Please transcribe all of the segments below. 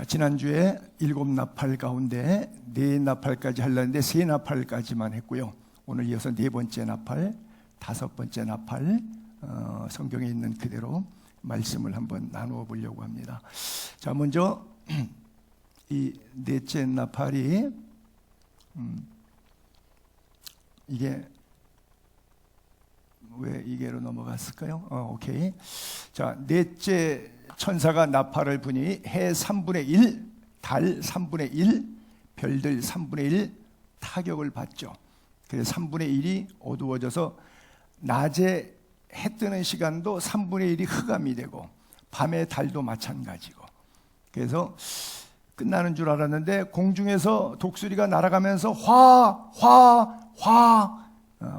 자, 지난주에 7나팔 가운데 4나팔까지 하려는데 3나팔까지만 했고요. 오늘 이어서 4번째 나팔, 5번째 나팔, 성경에 있는 그대로 말씀을 한번 나누어 보려고 합니다. 자, 먼저 이 넷째 나팔이 이게 왜 이게로 넘어갔을까요? 오케이. 자, 넷째 천사가 나팔을 부니 해 3분의 1, 달 3분의 1, 별들 3분의 1 타격을 받죠. 그래서 3분의 1이 어두워져서 낮에 해 뜨는 시간도 3분의 1이 흑암이 되고 밤에 달도 마찬가지고, 그래서 끝나는 줄 알았는데 공중에서 독수리가 날아가면서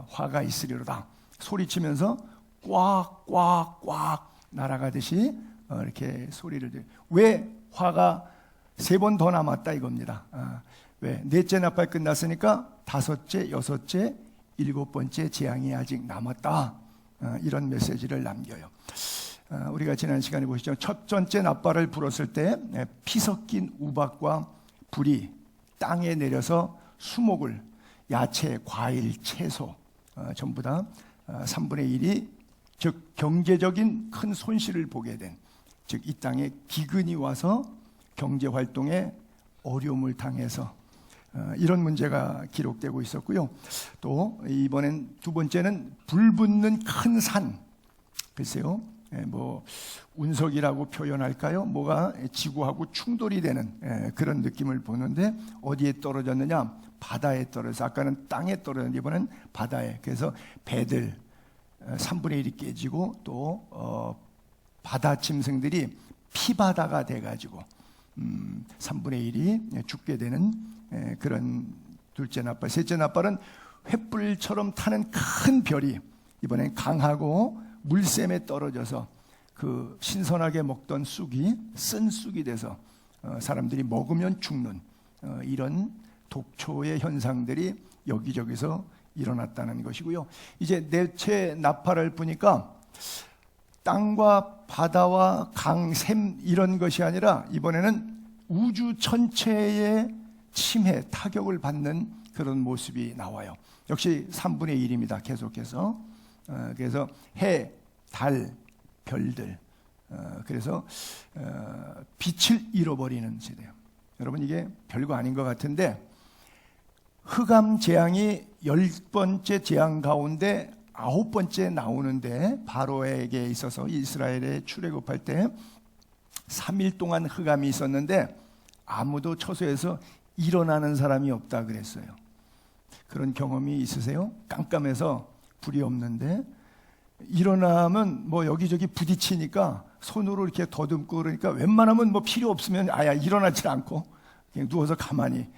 화가 있으리로다 소리치면서 꽉꽉꽉 날아가듯이 이렇게 소리를 들어요. 왜 화가 3번 더 남았다 이겁니다. 왜? 넷째 나팔 끝났으니까 5째, 6째, 7번째 재앙이 아직 남았다. 이런 메시지를 남겨요. 우리가 지난 시간에 보시죠. 첫 번째 나팔을 불었을 때 피 섞인 우박과 불이 땅에 내려서 수목을, 야채, 과일, 채소 전부 다 3분의 1이 즉 경제적인 큰 손실을 보게 된, 즉 이 땅에 기근이 와서 경제활동에 어려움을 당해서 이런 문제가 기록되고 있었고요. 또 이번엔 두 번째는 불붙는 큰 산, 글쎄요, 뭐 운석이라고 표현할까요? 뭐가 지구하고 충돌이 되는 그런 느낌을 보는데 어디에 떨어졌느냐? 바다에 떨어져서, 아까는 땅에 떨어졌는데 이번엔 바다에. 그래서 배들 3분의 1이 깨지고 또 바다 짐승들이 피바다가 돼가지고 3분의 1이 죽게 되는 그런 둘째 나팔. 셋째 나팔은 횃불처럼 타는 큰 별이 이번엔 강하고 물샘에 떨어져서 그 신선하게 먹던 쑥이 쓴 쑥이 돼서 사람들이 먹으면 죽는 이런 독초의 현상들이 여기저기서 일어났다는 것이고요. 이제 넷째 나팔을 보니까 땅과 바다와 강, 샘 이런 것이 아니라 이번에는 우주 전체의 침해, 타격을 받는 그런 모습이 나와요. 역시 3분의 1입니다. 계속해서. 그래서 해, 달, 별들, 그래서 빛을 잃어버리는 세대예요. 여러분, 이게 별거 아닌 것 같은데 흑암 재앙이 10번째 재앙 가운데 9번째 나오는데, 바로에게 있어서 이스라엘에 출애굽할 때 3일 동안 흑암이 있었는데 아무도 처소에서 일어나는 사람이 없다 그랬어요. 그런 경험이 있으세요? 깜깜해서 불이 없는데 일어나면 뭐 여기저기 부딪히니까 손으로 이렇게 더듬고 그러니까 웬만하면 뭐 필요 없으면 아야 일어나질 않고 그냥 누워서 가만히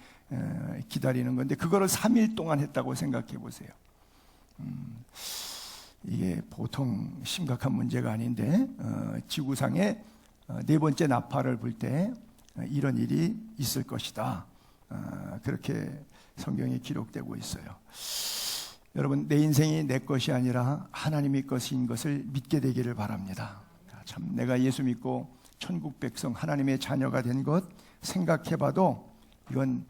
기다리는 건데, 그거를 3일 동안 했다고 생각해 보세요. 이게 보통 심각한 문제가 아닌데 지구상에 4번째 나팔을 불 때 이런 일이 있을 것이다. 그렇게 성경에 기록되고 있어요. 여러분, 내 인생이 내 것이 아니라 하나님의 것인 것을 믿게 되기를 바랍니다. 참, 내가 예수 믿고 천국 백성 하나님의 자녀가 된 것 생각해봐도 이건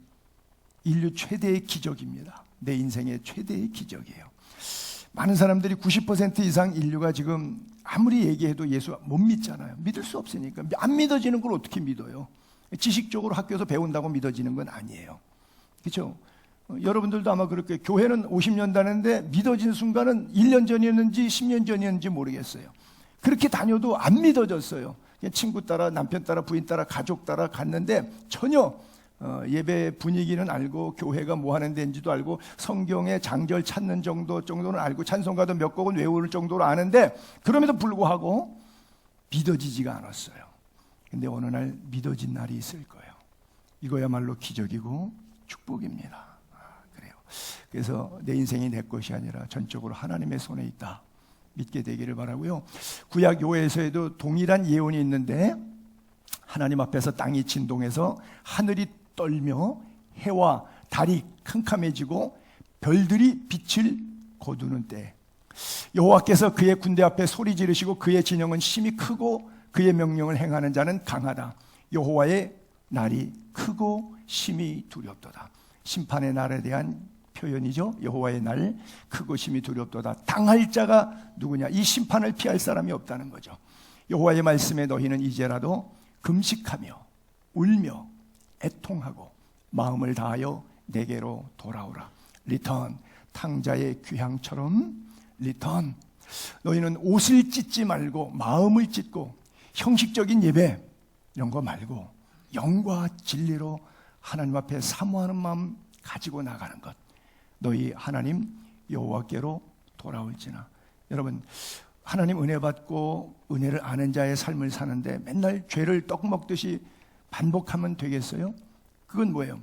인류 최대의 기적입니다. 내 인생의 최대의 기적이에요. 많은 사람들이 90% 이상 인류가 지금 아무리 얘기해도 예수 못 믿잖아요. 믿을 수 없으니까. 안 믿어지는 걸 어떻게 믿어요? 지식적으로 학교에서 배운다고 믿어지는 건 아니에요. 그렇죠? 여러분들도 아마 그렇게 교회는 50년 다녔는데 믿어진 순간은 1년 전이었는지 10년 전이었는지 모르겠어요. 그렇게 다녀도 안 믿어졌어요. 그냥 친구 따라, 남편 따라, 부인 따라, 가족 따라 갔는데 전혀 예배 분위기는 알고 교회가 뭐 하는 데인지도 알고 성경의 장절 찾는 정도는 알고 찬송가도 몇 곡은 외울 정도로 아는데 그럼에도 불구하고 믿어지지가 않았어요. 근데 어느 날 믿어진 날이 있을 거예요. 이거야말로 기적이고 축복입니다. 그래요. 그래서 내 인생이 내 것이 아니라 전적으로 하나님의 손에 있다. 믿게 되기를 바라고요. 구약 요에서에도 동일한 예언이 있는데 하나님 앞에서 땅이 진동해서 하늘이 떨며 해와 달이 캄캄해지고 별들이 빛을 거두는 때 여호와께서 그의 군대 앞에 소리 지르시고 그의 진영은 심히 크고 그의 명령을 행하는 자는 강하다. 여호와의 날이 크고 심히 두렵도다. 심판의 날에 대한 표현이죠. 여호와의 날, 크고 심히 두렵도다. 당할 자가 누구냐? 이 심판을 피할 사람이 없다는 거죠. 여호와의 말씀에 너희는 이제라도 금식하며 울며 애통하고 마음을 다하여 내게로 돌아오라. 리턴, 탕자의 귀향처럼 리턴. 너희는 옷을 찢지 말고 마음을 찢고 형식적인 예배 이런 거 말고 영과 진리로 하나님 앞에 사모하는 마음 가지고 나가는 것. 너희 하나님 여호와께로 돌아올지나. 여러분, 하나님 은혜 받고 은혜를 아는 자의 삶을 사는데 맨날 죄를 떡 먹듯이 반복하면 되겠어요? 그건 뭐예요?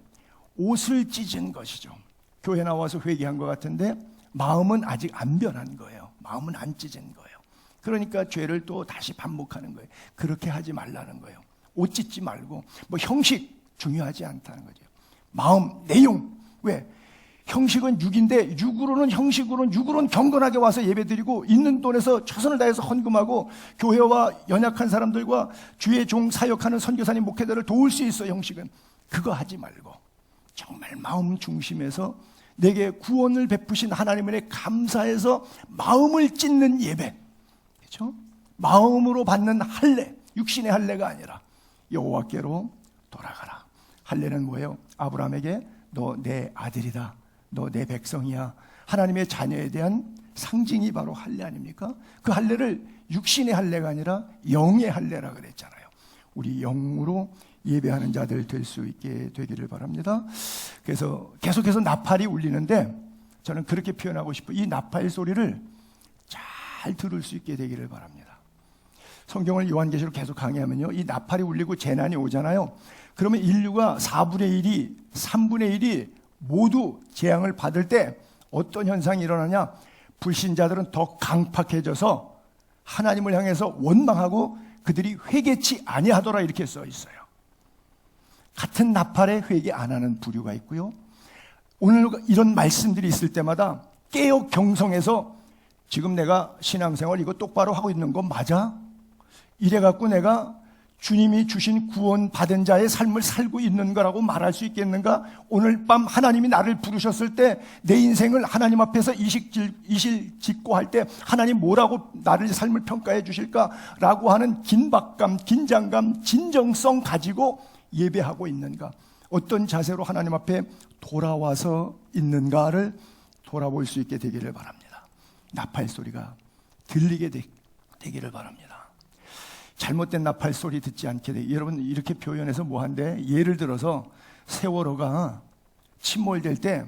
옷을 찢은 것이죠. 교회 나와서 회개한 것 같은데 마음은 아직 안 변한 거예요. 마음은 안 찢은 거예요. 그러니까 죄를 또 다시 반복하는 거예요. 그렇게 하지 말라는 거예요. 옷 찢지 말고, 뭐 형식 중요하지 않다는 거죠. 마음, 내용. 왜? 형식은 육인데 육으로는 경건하게 와서 예배드리고 있는 돈에서 최선을 다해서 헌금하고 교회와 연약한 사람들과 주의 종 사역하는 선교사님 목회자를 도울 수 있어. 형식은 그거 하지 말고 정말 마음 중심에서 내게 구원을 베푸신 하나님의 감사해서 마음을 찢는 예배, 그렇죠? 마음으로 받는 할례, 육신의 할례가 아니라 여호와께로 돌아가라. 할례는 뭐예요? 아브라함에게 너 내 아들이다, 너 내 백성이야, 하나님의 자녀에 대한 상징이 바로 할례 아닙니까? 그 할례를 육신의 할례가 아니라 영의 할례라 그랬잖아요. 우리 영으로 예배하는 자들 될 수 있게 되기를 바랍니다. 그래서 계속해서 나팔이 울리는데 저는 그렇게 표현하고 싶어요. 이 나팔 소리를 잘 들을 수 있게 되기를 바랍니다. 성경을 요한계시록 계속 강의하면요, 이 나팔이 울리고 재난이 오잖아요. 그러면 인류가 4분의 1이 3분의 1이 모두 재앙을 받을 때 어떤 현상이 일어나냐? 불신자들은 더 강팍해져서 하나님을 향해서 원망하고 그들이 회개치 아니하더라 이렇게 써 있어요. 같은 나팔에 회개 안 하는 부류가 있고요. 오늘 이런 말씀들이 있을 때마다 깨어 경성해서 지금 내가 신앙생활 이거 똑바로 하고 있는 거 맞아? 이래갖고 내가 주님이 주신 구원 받은 자의 삶을 살고 있는 거라고 말할 수 있겠는가? 오늘 밤 하나님이 나를 부르셨을 때 내 인생을 하나님 앞에서 이실 짓고 할 때 하나님 뭐라고 나를 삶을 평가해 주실까라고 하는 긴박감, 긴장감, 진정성 가지고 예배하고 있는가? 어떤 자세로 하나님 앞에 돌아와서 있는가를 돌아볼 수 있게 되기를 바랍니다. 나팔 소리가 들리게 되기를 바랍니다. 잘못된 나팔 소리 듣지 않게 되게. 여러분 이렇게 표현해서 뭐한데, 예를 들어서 세월호가 침몰될 때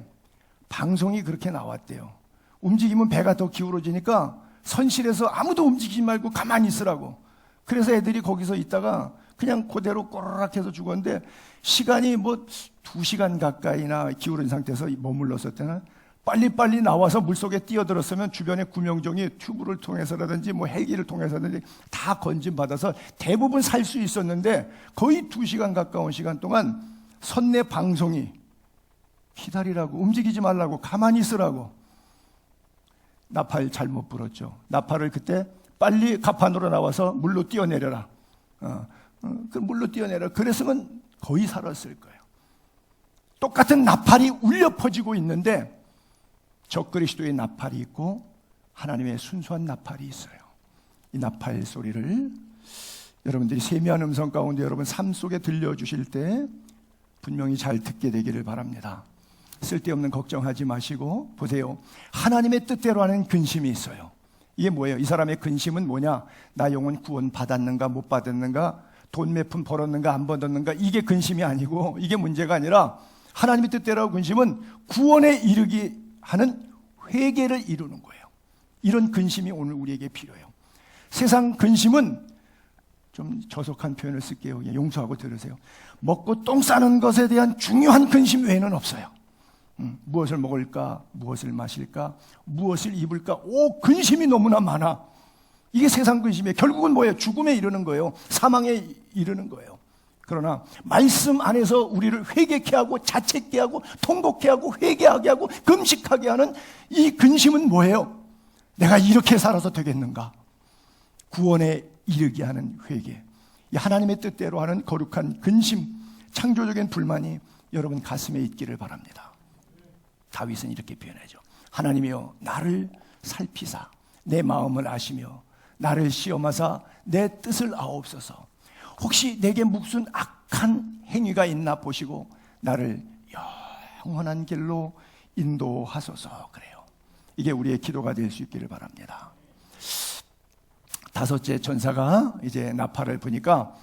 방송이 그렇게 나왔대요. 움직이면 배가 더 기울어지니까 선실에서 아무도 움직이지 말고 가만히 있으라고. 그래서 애들이 거기서 있다가 그냥 그대로 꼬르락해서 죽었는데 시간이 뭐 2시간 가까이나 기울어진 상태에서 머물렀을 때는 빨리빨리 나와서 물속에 뛰어들었으면 주변의 구명종이 튜브를 통해서라든지 뭐 헬기를 통해서라든지 다 건진받아서 대부분 살 수 있었는데 거의 2시간 가까운 시간 동안 선내 방송이 기다리라고, 움직이지 말라고, 가만히 있으라고. 나팔 잘못 불었죠. 나팔을 그때 빨리 갑판으로 나와서 물로 뛰어내려라. 그 물로 뛰어내려. 그랬으면 거의 살았을 거예요. 똑같은 나팔이 울려 퍼지고 있는데 적그리스도의 나팔이 있고 하나님의 순수한 나팔이 있어요. 이 나팔 소리를 여러분들이 세미한 음성 가운데 여러분 삶 속에 들려주실 때 분명히 잘 듣게 되기를 바랍니다. 쓸데없는 걱정하지 마시고 보세요. 하나님의 뜻대로 하는 근심이 있어요. 이게 뭐예요? 이 사람의 근심은 뭐냐? 나 영혼 구원 받았는가 못 받았는가, 돈 몇 푼 벌었는가 안 벌었는가, 이게 근심이 아니고, 이게 문제가 아니라 하나님의 뜻대로 하는 근심은 구원에 이르기 하는 회개를 이루는 거예요. 이런 근심이 오늘 우리에게 필요해요. 세상 근심은, 좀 저속한 표현을 쓸게요. 용서하고 들으세요. 먹고 똥 싸는 것에 대한 중요한 근심 외에는 없어요. 무엇을 먹을까, 무엇을 마실까, 무엇을 입을까, 근심이 너무나 많아. 이게 세상 근심이에요. 결국은 뭐예요? 죽음에 이르는 거예요. 사망에 이르는 거예요. 그러나 말씀 안에서 우리를 회개케 하고 자책케 하고 통곡케 하고 회개하게 하고 금식하게 하는 이 근심은 뭐예요? 내가 이렇게 살아서 되겠는가? 구원에 이르게 하는 회개, 이 하나님의 뜻대로 하는 거룩한 근심, 창조적인 불만이 여러분 가슴에 있기를 바랍니다. 다윗은 이렇게 표현하죠. 하나님이여 나를 살피사 내 마음을 아시며 나를 시험하사 내 뜻을 아옵소서. 혹시 내게 무슨 악한 행위가 있나 보시고 나를 영원한 길로 인도하소서. 그래요. 이게 우리의 기도가 될 수 있기를 바랍니다. 다섯째 천사가 이제 나팔을 부니까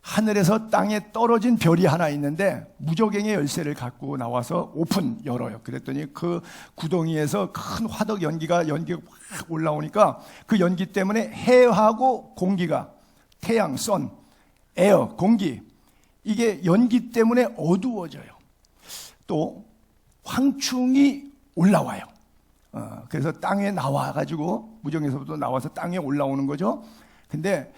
하늘에서 땅에 떨어진 별이 하나 있는데 무저갱의 열쇠를 갖고 나와서 오픈 열어요. 그랬더니 그 구덩이에서 큰 화덕 연기가 확 올라오니까 그 연기 때문에 해하고 공기가 태양, 선, 에어, 공기 이게 연기 때문에 어두워져요. 또 황충이 올라와요. 그래서 땅에 나와가지고 무정에서부터 나와서 땅에 올라오는 거죠. 근데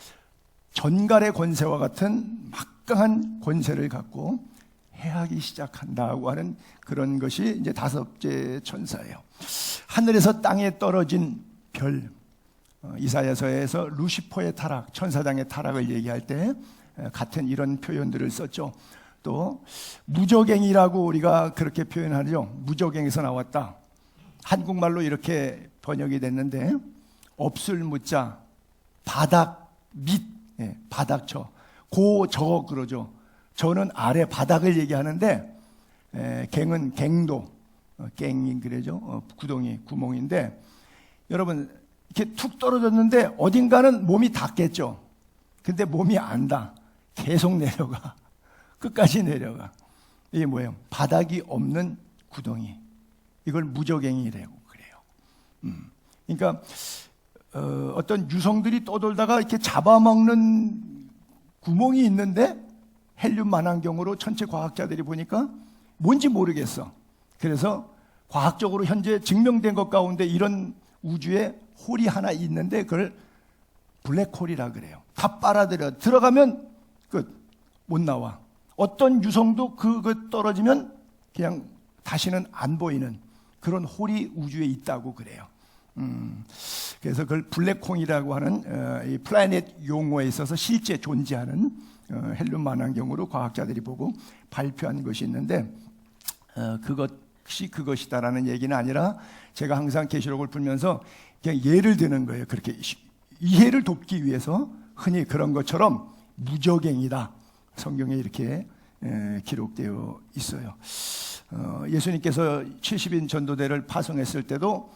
전갈의 권세와 같은 막강한 권세를 갖고 해하기 시작한다고 하는 그런 것이 이제 다섯째 천사예요. 하늘에서 땅에 떨어진 별, 이사야서에서 루시퍼의 타락, 천사장의 타락을 얘기할 때 같은 이런 표현들을 썼죠. 또 무저갱이라고 우리가 그렇게 표현하죠. 무저갱에서 나왔다. 한국말로 이렇게 번역이 됐는데 없을 무자 바닥 밑 바닥처 고저 그러죠. 저는 아래 바닥을 얘기하는데 갱은 갱도 갱인 그래죠. 구덩이 구멍인데 여러분 이렇게 툭 떨어졌는데 어딘가는 몸이 닿겠죠. 근데 몸이 안 닿아. 계속 내려가. 끝까지 내려가. 이게 뭐예요? 바닥이 없는 구덩이. 이걸 무저갱이라고 그래요. 그러니까 어떤 유성들이 떠돌다가 이렇게 잡아먹는 구멍이 있는데 헬륨 만환경으로 천체 과학자들이 보니까 뭔지 모르겠어. 그래서 과학적으로 현재 증명된 것 가운데 이런 우주에 홀이 하나 있는데 그걸 블랙홀이라 그래요. 다 빨아들여 들어가면 끝. 못 나와. 어떤 유성도 그거 떨어지면 그냥 다시는 안 보이는 그런 홀이 우주에 있다고 그래요. 그래서 그걸 블랙홀이라고 하는 이 플래닛 용어에 있어서 실제 존재하는 헬륨 만환경으로 과학자들이 보고 발표한 것이 있는데 그것이 그것이다라는 얘기는 아니라 제가 항상 계시록을 풀면서 그냥 예를 드는 거예요. 그렇게 이해를 돕기 위해서 흔히 그런 것처럼 무저갱이다. 성경에 이렇게 기록되어 있어요. 예수님께서 70인 전도대를 파송했을 때도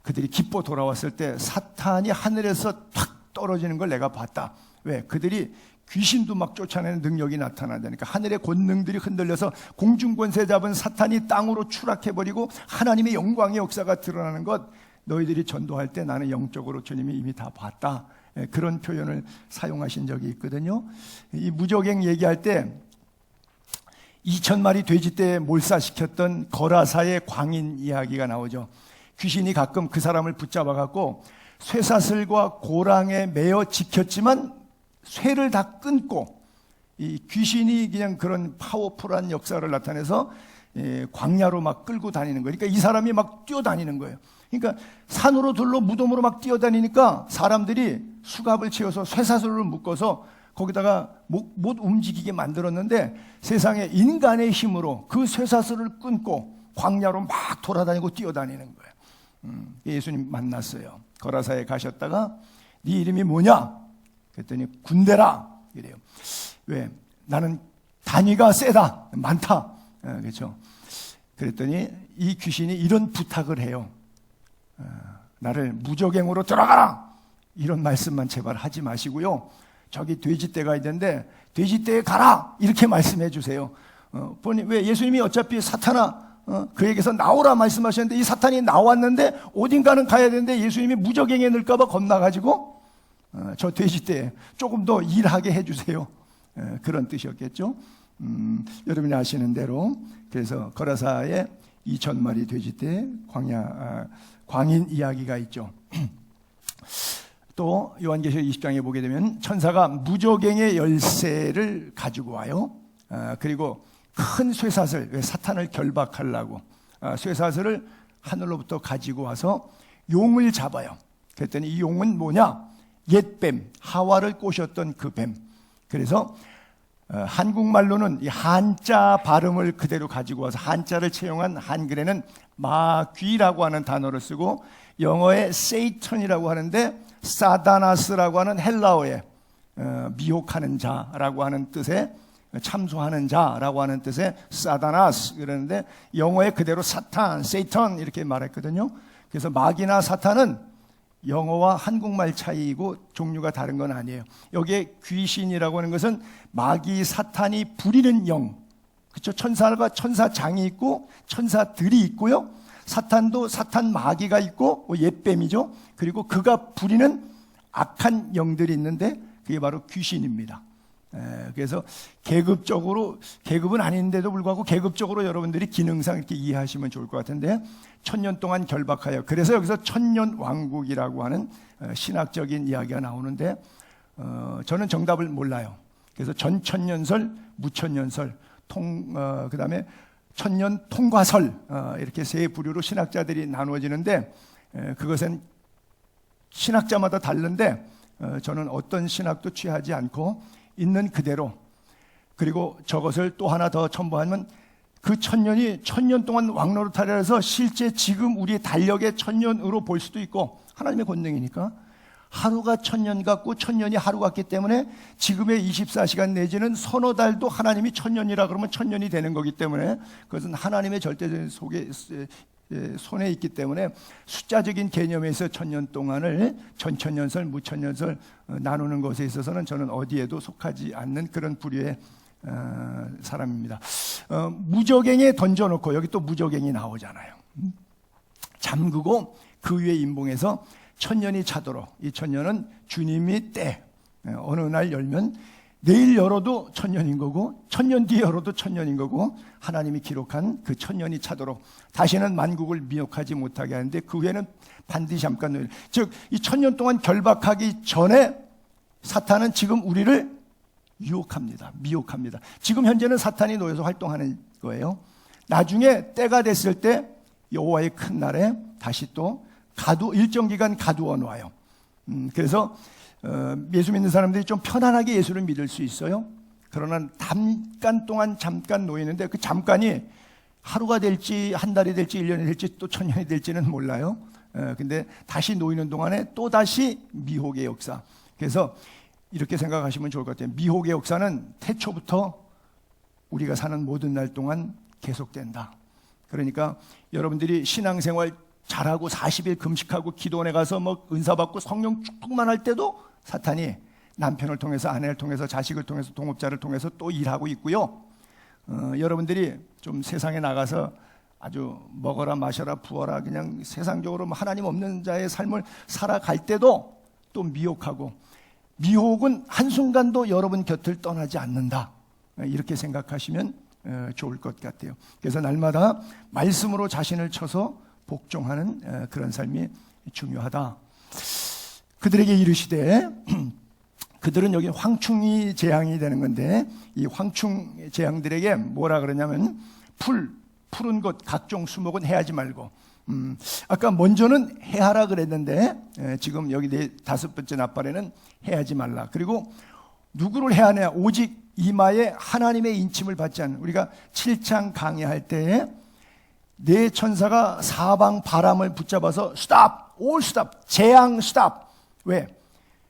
그들이 기뻐 돌아왔을 때 사탄이 하늘에서 탁 떨어지는 걸 내가 봤다. 왜? 그들이 귀신도 막 쫓아내는 능력이 나타난다니까. 하늘의 권능들이 흔들려서 공중권세 잡은 사탄이 땅으로 추락해버리고 하나님의 영광의 역사가 드러나는 것 너희들이 전도할 때 나는 영적으로 주님이 이미 다 봤다. 그런 표현을 사용하신 적이 있거든요. 이 무저갱 얘기할 때 2000마리 돼지떼에 몰살시켰던 거라사의 광인 이야기가 나오죠. 귀신이 가끔 그 사람을 붙잡아갖고 쇠사슬과 고랑에 매어 지켰지만 쇠를 다 끊고 이 귀신이 그냥 그런 파워풀한 역사를 나타내서 광야로 막 끌고 다니는 거예요. 그러니까 이 사람이 막 뛰어다니는 거예요. 그러니까 산으로 들로 무덤으로 막 뛰어다니니까 사람들이 수갑을 채워서 쇠사슬로 묶어서 거기다가 못 움직이게 만들었는데 세상에 인간의 힘으로 그 쇠사슬을 끊고 광야로 막 돌아다니고 뛰어다니는 거예요. 예수님 만났어요. 거라사에 가셨다가 네 이름이 뭐냐? 그랬더니 군대라 이래요. 왜? 나는 단위가 세다, 많다. 그렇죠? 그랬더니 이 귀신이 이런 부탁을 해요. 나를 무저갱으로 들어가라. 이런 말씀만 제발 하지 마시고요. 저기 돼지떼가 있는데 돼지떼에 가라. 이렇게 말씀해 주세요. 보니 왜 예수님이 어차피 사탄아 그에게서 나오라 말씀하셨는데 이 사탄이 나왔는데 어딘가는 가야 되는데 예수님이 무저갱에 넣을까 봐 겁나가지고 저 돼지떼 조금 더 일하게 해주세요. 그런 뜻이었겠죠. 여러분이 아시는 대로 그래서 거라사에 2000마리 돼지떼 광인 이야기가 있죠. 또 요한계시록 20장에 보게 되면 천사가 무저갱의 열쇠를 가지고 와요. 그리고 큰 쇠사슬, 사탄을 결박하려고 쇠사슬을 하늘로부터 가지고 와서 용을 잡아요. 그랬더니 이 용은 뭐냐? 옛뱀, 하와를 꼬셨던 그 뱀. 그래서 한국말로는 이 한자 발음을 그대로 가지고 와서 한자를 채용한 한글에는 마귀라고 하는 단어를 쓰고, 영어에 Satan이라고 하는데 사다나스라고 하는 헬라어에 미혹하는 자라고 하는 뜻의, 참소하는 자라고 하는 뜻의 사다나스 그러는데, 영어에 그대로 사탄, 세이턴 이렇게 말했거든요. 그래서 마귀나 사탄은 영어와 한국말 차이이고 종류가 다른 건 아니에요. 여기에 귀신이라고 하는 것은 마귀 사탄이 부리는 영, 그렇죠? 천사가 천사장이 있고 천사들이 있고요. 사탄도 사탄 마귀가 있고 옛뱀이죠. 그리고 그가 부리는 악한 영들이 있는데 그게 바로 귀신입니다. 그래서 계급은 아닌데도 불구하고 계급적으로 여러분들이 기능상 이렇게 이해하시면 좋을 것 같은데, 1000년 동안 결박하여, 그래서 여기서 천년왕국이라고 하는 신학적인 이야기가 나오는데, 저는 정답을 몰라요. 그래서 전천년설, 무천년설, 그 다음에 천년 통과설, 이렇게 세 부류로 신학자들이 나누어지는데, 그것은 신학자마다 다른데, 저는 어떤 신학도 취하지 않고 있는 그대로, 그리고 저것을 또 하나 더 첨부하면 그 천년이 천년 동안 왕노릇하려 해서 실제 지금 우리의 달력의 천년으로 볼 수도 있고, 하나님의 권능이니까 하루가 천년 같고 천년이 하루 같기 때문에 지금의 24시간 내지는 서너 달도 하나님이 천년이라 그러면 천년이 되는 거기 때문에, 그것은 하나님의 절대적인 손에 있기 때문에 숫자적인 개념에서 천년 동안을 전천년설, 무천년설 나누는 것에 있어서는 저는 어디에도 속하지 않는 그런 부류의 사람입니다. 무저갱에 던져놓고, 여기 또 무저갱이 나오잖아요. 잠그고 그 위에 임봉해서 천년이 차도록, 이 천년은 주님이 때 어느 날 열면 내일 열어도 천년인 거고, 천년 뒤에 열어도 천년인 거고, 하나님이 기록한 그 천년이 차도록 다시는 만국을 미혹하지 못하게 하는데, 그 후에는 반드시 잠깐 놓일, 즉 이 천년 동안 결박하기 전에 사탄은 지금 우리를 유혹합니다. 미혹합니다. 지금 현재는 사탄이 놓여서 활동하는 거예요. 나중에 때가 됐을 때 여호와의 큰 날에 다시 또 일정 기간 가두어 놓아요. 그래서 예수 믿는 사람들이 좀 편안하게 예수를 믿을 수 있어요. 그러나 잠깐 동안 잠깐 놓이는데, 그 잠깐이 하루가 될지 한 달이 될지 1년이 될지 또 천년이 될지는 몰라요. 근데 다시 놓이는 동안에 또 다시 미혹의 역사. 그래서 이렇게 생각하시면 좋을 것 같아요. 미혹의 역사는 태초부터 우리가 사는 모든 날 동안 계속된다. 그러니까 여러분들이 신앙생활 잘하고 40일 금식하고 기도원에 가서 뭐 은사 받고 성령 축복만 할 때도 사탄이 남편을 통해서, 아내를 통해서, 자식을 통해서, 동업자를 통해서 또 일하고 있고요. 여러분들이 좀 세상에 나가서 아주 먹어라 마셔라 부어라 그냥 세상적으로 하나님 없는 자의 삶을 살아갈 때도 또 미혹하고, 미혹은 한순간도 여러분 곁을 떠나지 않는다. 이렇게 생각하시면 좋을 것 같아요. 그래서 날마다 말씀으로 자신을 쳐서 복종하는 그런 삶이 중요하다. 그들에게 이르시되, 그들은 여기 황충이 재앙이 되는 건데, 이 황충 재앙들에게 뭐라 그러냐면, 푸른 것 각종 수목은 해하지 말고, 아까 먼저는 해하라 그랬는데 지금 여기 5번째 납발에는 해하지 말라. 그리고 누구를 해하냐? 오직 이마에 하나님의 인침을 받지 않는, 우리가 7장 강의할 때에 네 천사가 사방 바람을 붙잡아서 스탑, 올 스탑, 재앙 스탑. 왜?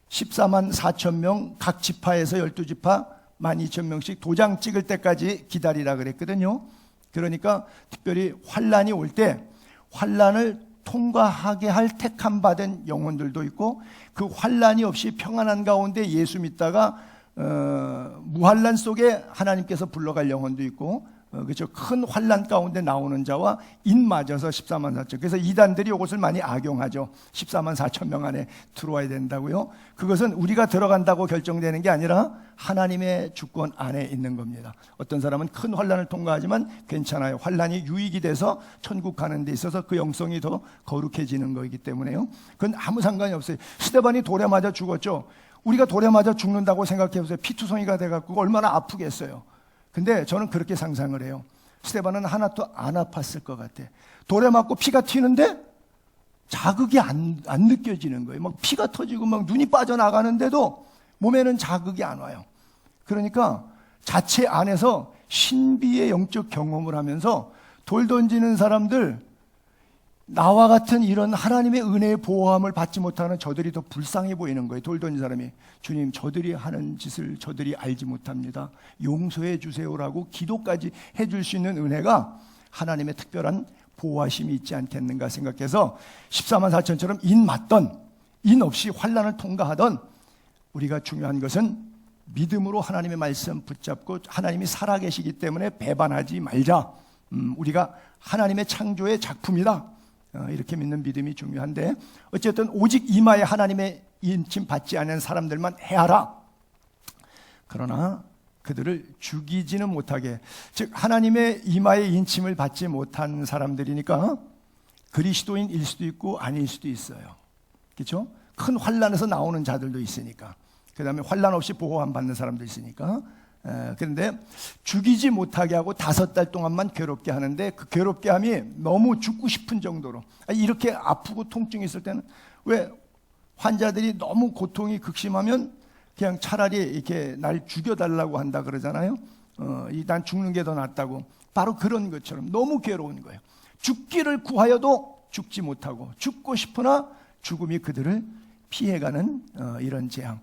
14만 4천 명 각 지파에서 12지파 12,000명씩 도장 찍을 때까지 기다리라 그랬거든요. 그러니까 특별히 환란이 올 때 환란을 통과하게 할 택함 받은 영혼들도 있고, 그 환란이 없이 평안한 가운데 예수 믿다가 무환란 속에 하나님께서 불러갈 영혼도 있고, 그렇죠. 큰 환란 가운데 나오는 자와 인 맞아서 14만 4천. 그래서 이단들이 이것을 많이 악용하죠. 14만 4천 명 안에 들어와야 된다고요. 그것은 우리가 들어간다고 결정되는 게 아니라 하나님의 주권 안에 있는 겁니다. 어떤 사람은 큰 환란을 통과하지만 괜찮아요. 환란이 유익이 돼서 천국 가는 데 있어서 그 영성이 더 거룩해지는 거이기 때문에요. 그건 아무 상관이 없어요. 스데반이 돌에 맞아 죽었죠. 우리가 돌에 맞아 죽는다고 생각해 보세요. 피투성이가 돼갖고 얼마나 아프겠어요. 근데 저는 그렇게 상상을 해요. 스데반은 하나도 안 아팠을 것 같아. 돌에 맞고 피가 튀는데 자극이 안 느껴지는 거예요. 막 피가 터지고 막 눈이 빠져나가는데도 몸에는 자극이 안 와요. 그러니까 자체 안에서 신비의 영적 경험을 하면서 돌 던지는 사람들, 나와 같은 이런 하나님의 은혜의 보호함을 받지 못하는 저들이 더 불쌍해 보이는 거예요. 돌 던진 사람이, 주님, 저들이 하는 짓을 저들이 알지 못합니다, 용서해 주세요라고 기도까지 해줄 수 있는 은혜가 하나님의 특별한 보호하심이 있지 않겠는가 생각해서 14만 4천처럼 인 맞던, 인 없이 환난을 통과하던, 우리가 중요한 것은 믿음으로 하나님의 말씀 붙잡고 하나님이 살아계시기 때문에 배반하지 말자. 우리가 하나님의 창조의 작품이다, 이렇게 믿는 믿음이 중요한데, 어쨌든 오직 이마에 하나님의 인침 받지 않은 사람들만 해하라. 그러나 그들을 죽이지는 못하게, 즉 하나님의 이마에 인침을 받지 못한 사람들이니까 그리스도인일 수도 있고 아닐 수도 있어요. 그렇죠? 큰 환난에서 나오는 자들도 있으니까, 그 다음에 환난 없이 보호함 받는 사람도 있으니까. 그런데 죽이지 못하게 하고 5달 동안만 괴롭게 하는데, 그 괴롭게 함이 너무 죽고 싶은 정도로, 이렇게 아프고 통증이 있을 때는, 왜 환자들이 너무 고통이 극심하면 그냥 차라리 이렇게 날 죽여달라고 한다 그러잖아요. 난 죽는 게 더 낫다고. 바로 그런 것처럼 너무 괴로운 거예요. 죽기를 구하여도 죽지 못하고, 죽고 싶으나 죽음이 그들을 피해가는 이런 재앙.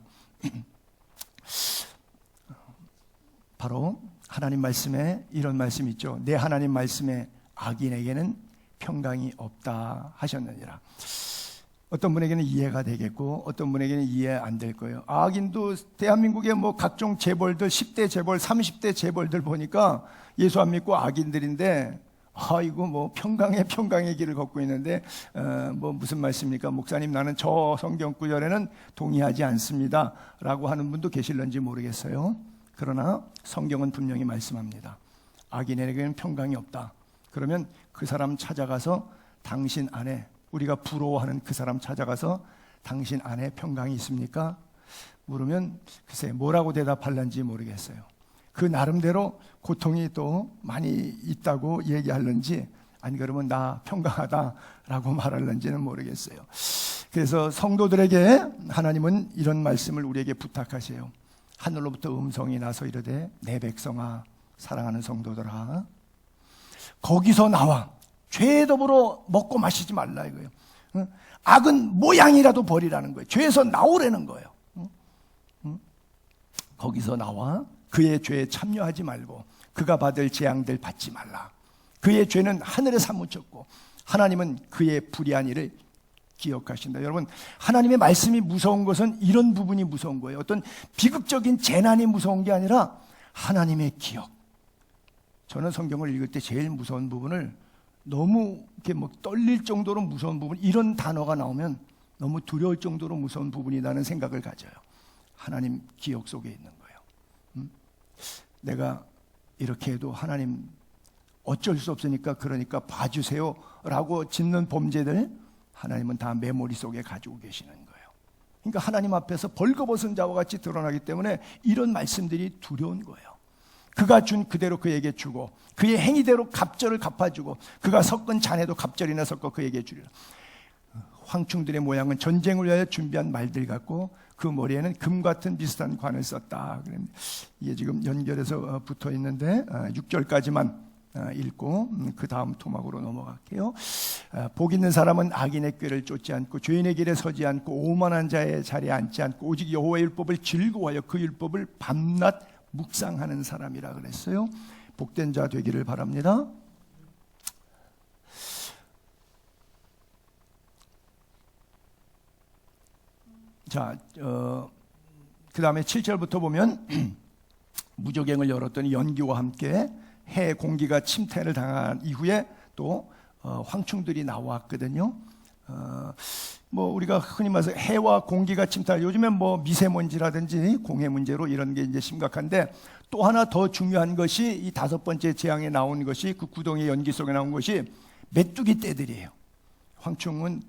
바로 하나님 말씀에 이런 말씀이 있죠. 내 하나님 말씀에 악인에게는 평강이 없다 하셨느니라. 어떤 분에게는 이해가 되겠고 어떤 분에게는 이해 안 될 거예요. 악인도 대한민국의 뭐 각종 재벌들, 10대 재벌, 30대 재벌들 보니까 예수 안 믿고 악인들인데, 이거 뭐 평강의 길을 걷고 있는데, 뭐 무슨 말씀입니까? 목사님, 나는 저 성경 구절에는 동의하지 않습니다 라고 하는 분도 계실런지 모르겠어요. 그러나 성경은 분명히 말씀합니다. 악인에게는 평강이 없다. 그러면 그 사람 찾아가서 당신 안에, 우리가 부러워하는 그 사람 찾아가서 당신 안에 평강이 있습니까? 물으면 글쎄 뭐라고 대답할런지 모르겠어요. 그 나름대로 고통이 또 많이 있다고 얘기할런지, 아니 그러면 나 평강하다라고 말할런지는 모르겠어요. 그래서 성도들에게 하나님은 이런 말씀을 우리에게 부탁하세요. 하늘로부터 음성이 나서 이르되 내 백성아, 사랑하는 성도들아, 거기서 나와 죄에 더불어 먹고 마시지 말라 이거예요. 악은 모양이라도 버리라는 거예요. 죄에서 나오라는 거예요. 거기서 나와 그의 죄에 참여하지 말고 그가 받을 재앙들 받지 말라. 그의 죄는 하늘에 사무쳤고 하나님은 그의 불의한 일을 기억하신다. 여러분, 하나님의 말씀이 무서운 것은 이런 부분이 무서운 거예요. 어떤 비극적인 재난이 무서운 게 아니라 하나님의 기억. 저는 성경을 읽을 때 제일 무서운 부분을, 너무 이렇게 뭐 떨릴 정도로 무서운 부분, 이런 단어가 나오면 너무 두려울 정도로 무서운 부분이라는 생각을 가져요. 하나님 기억 속에 있는 거예요. 내가 이렇게 해도 하나님 어쩔 수 없으니까, 그러니까 봐주세요 라고 짓는 범죄들, 하나님은 다 메모리 속에 가지고 계시는 거예요. 그러니까 하나님 앞에서 벌거벗은 자와 같이 드러나기 때문에 이런 말씀들이 두려운 거예요. 그가 준 그대로 그에게 주고, 그의 행위대로 갑절을 갚아주고, 그가 섞은 잔에도 갑절이나 섞어 그에게 주리라. 황충들의 모양은 전쟁을 위하여 준비한 말들 같고 그 머리에는 금 같은 비슷한 관을 썼다. 이게 지금 연결해서 붙어 있는데 6절까지만 읽고 그 다음 토막으로 넘어갈게요. 복 있는 사람은 악인의 꾀를 쫓지 않고 죄인의 길에 서지 않고 오만한 자의 자리에 앉지 않고 오직 여호와의 율법을 즐거워하여 그 율법을 밤낮 묵상하는 사람이라 그랬어요. 복된 자 되기를 바랍니다. 자, 그 다음에 7절부터 보면 무저갱을 열었더니 연기와 함께 해 공기가 침태를 당한 이후에 또 황충들이 나왔거든요. 뭐 우리가 흔히 말해서 해와 공기가 침탈, 요즘엔 뭐 미세먼지라든지 공해 문제로 이런 게 이제 심각한데, 또 하나 더 중요한 것이 이 5번째 재앙에 나온 것이, 그 구덩이 연기 속에 나온 것이 메뚜기 떼들이에요. 황충은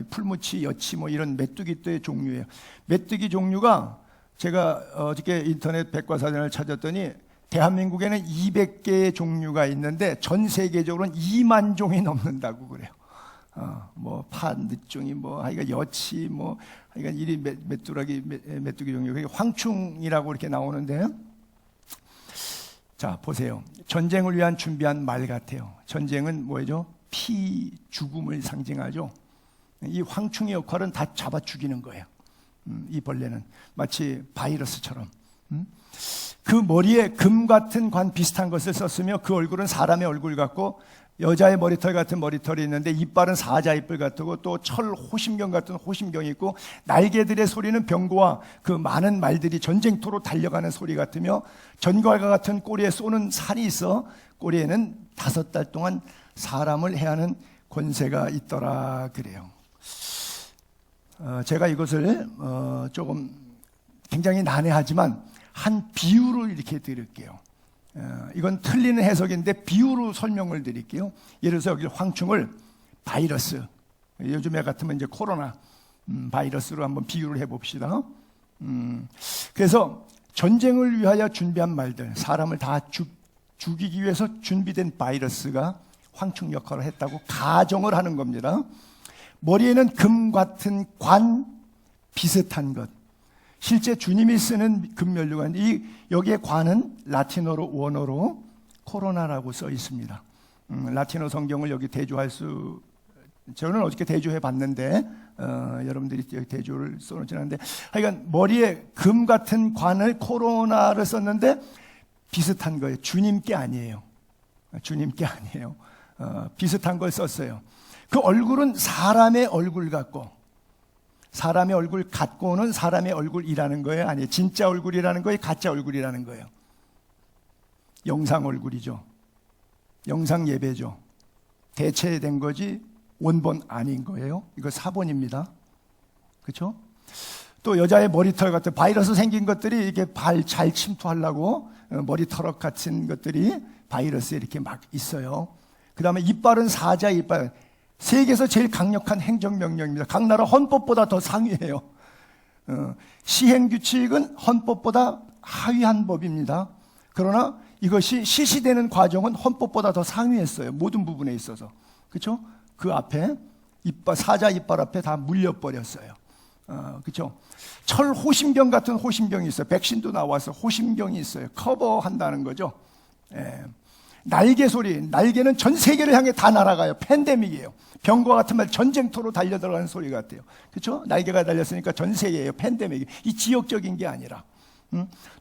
풀무치, 여치 뭐 이런 메뚜기 떼 종류예요. 메뚜기 종류가, 제가 어저께 인터넷 백과사전을 찾았더니 대한민국에는 200개의 종류가 있는데 전 세계적으로는 2만 종이 넘는다고 그래요. 뭐 늦종이 뭐 하여간 여치 뭐 하여간 이리 메뚜기 종류, 황충이라고 이렇게 나오는데, 자, 보세요. 전쟁을 위한 준비한 말 같아요. 전쟁은 뭐죠? 피, 죽음을 상징하죠. 이 황충의 역할은 다 잡아 죽이는 거예요. 이 벌레는 마치 바이러스처럼. 그 머리에 금 같은 관 비슷한 것을 썼으며 그 얼굴은 사람의 얼굴 같고 여자의 머리털 같은 머리털이 있는데 이빨은 사자 이빨 같고 또 철 호심경 같은 호심경이 있고 날개들의 소리는 병거와 그 많은 말들이 전쟁터로 달려가는 소리 같으며 전갈과 같은 꼬리에 쏘는 살이 있어 꼬리에는 5달 동안 사람을 해하는 권세가 있더라 그래요. 제가 이것을 조금 굉장히 난해하지만 한 비유를 이렇게 드릴게요. 이건 틀리는 해석인데 비유로 설명을 드릴게요. 예를 들어서 여기 황충을 바이러스, 요즘에 같으면 이제 코로나 바이러스로 한번 비유를 해봅시다. 그래서 전쟁을 위하여 준비한 말들, 사람을 다 죽이기 위해서 준비된 바이러스가 황충 역할을 했다고 가정을 하는 겁니다. 머리에는 금 같은 관 비슷한 것, 실제 주님이 쓰는 금면류관, 여기에 관은 라틴어로 원어로 코로나라고 써 있습니다. 라틴어 성경을 여기 대조할 저는 어저께 대조해 봤는데 여러분들이 여기 대조를 써놓지 않았는데 하여간 머리에 금 같은 관을 코로나를 썼는데 비슷한 거예요. 주님께 아니에요. 주님께 아니에요. 비슷한 걸 썼어요. 그 얼굴은 사람의 얼굴 같고, 사람의 얼굴 같고는 사람의 얼굴이라는 거예요? 아니에요. 진짜 얼굴이라는 거예요? 가짜 얼굴이라는 거예요? 영상 얼굴이죠. 영상 예배죠. 대체된 거지 원본 아닌 거예요. 이거 사본입니다. 그렇죠? 또 여자의 머리털 같은 바이러스 생긴 것들이 이게 발 잘 침투하려고 머리털 같은 것들이 바이러스에 이렇게 막 있어요. 그 다음에 이빨은 사자 이빨. 세계에서 제일 강력한 행정명령입니다. 각 나라 헌법보다 더 상위예요. 시행규칙은 헌법보다 하위한 법입니다. 그러나 이것이 실시되는 과정은 헌법보다 더 상위했어요. 모든 부분에 있어서. 그렇죠? 그 앞에 사자 이빨 앞에 다 물려버렸어요. 그렇죠? 철 호심경 같은 호심경이 있어요. 백신도 나와서 호심경이 있어요. 커버한다는 거죠. 날개 소리, 날개는 전 세계를 향해 다 날아가요. 팬데믹이에요. 병과 같은 말 전쟁터로 달려들어가는 소리 같아요. 그렇죠? 날개가 달렸으니까 전 세계예요. 팬데믹이. 이 지역적인 게 아니라.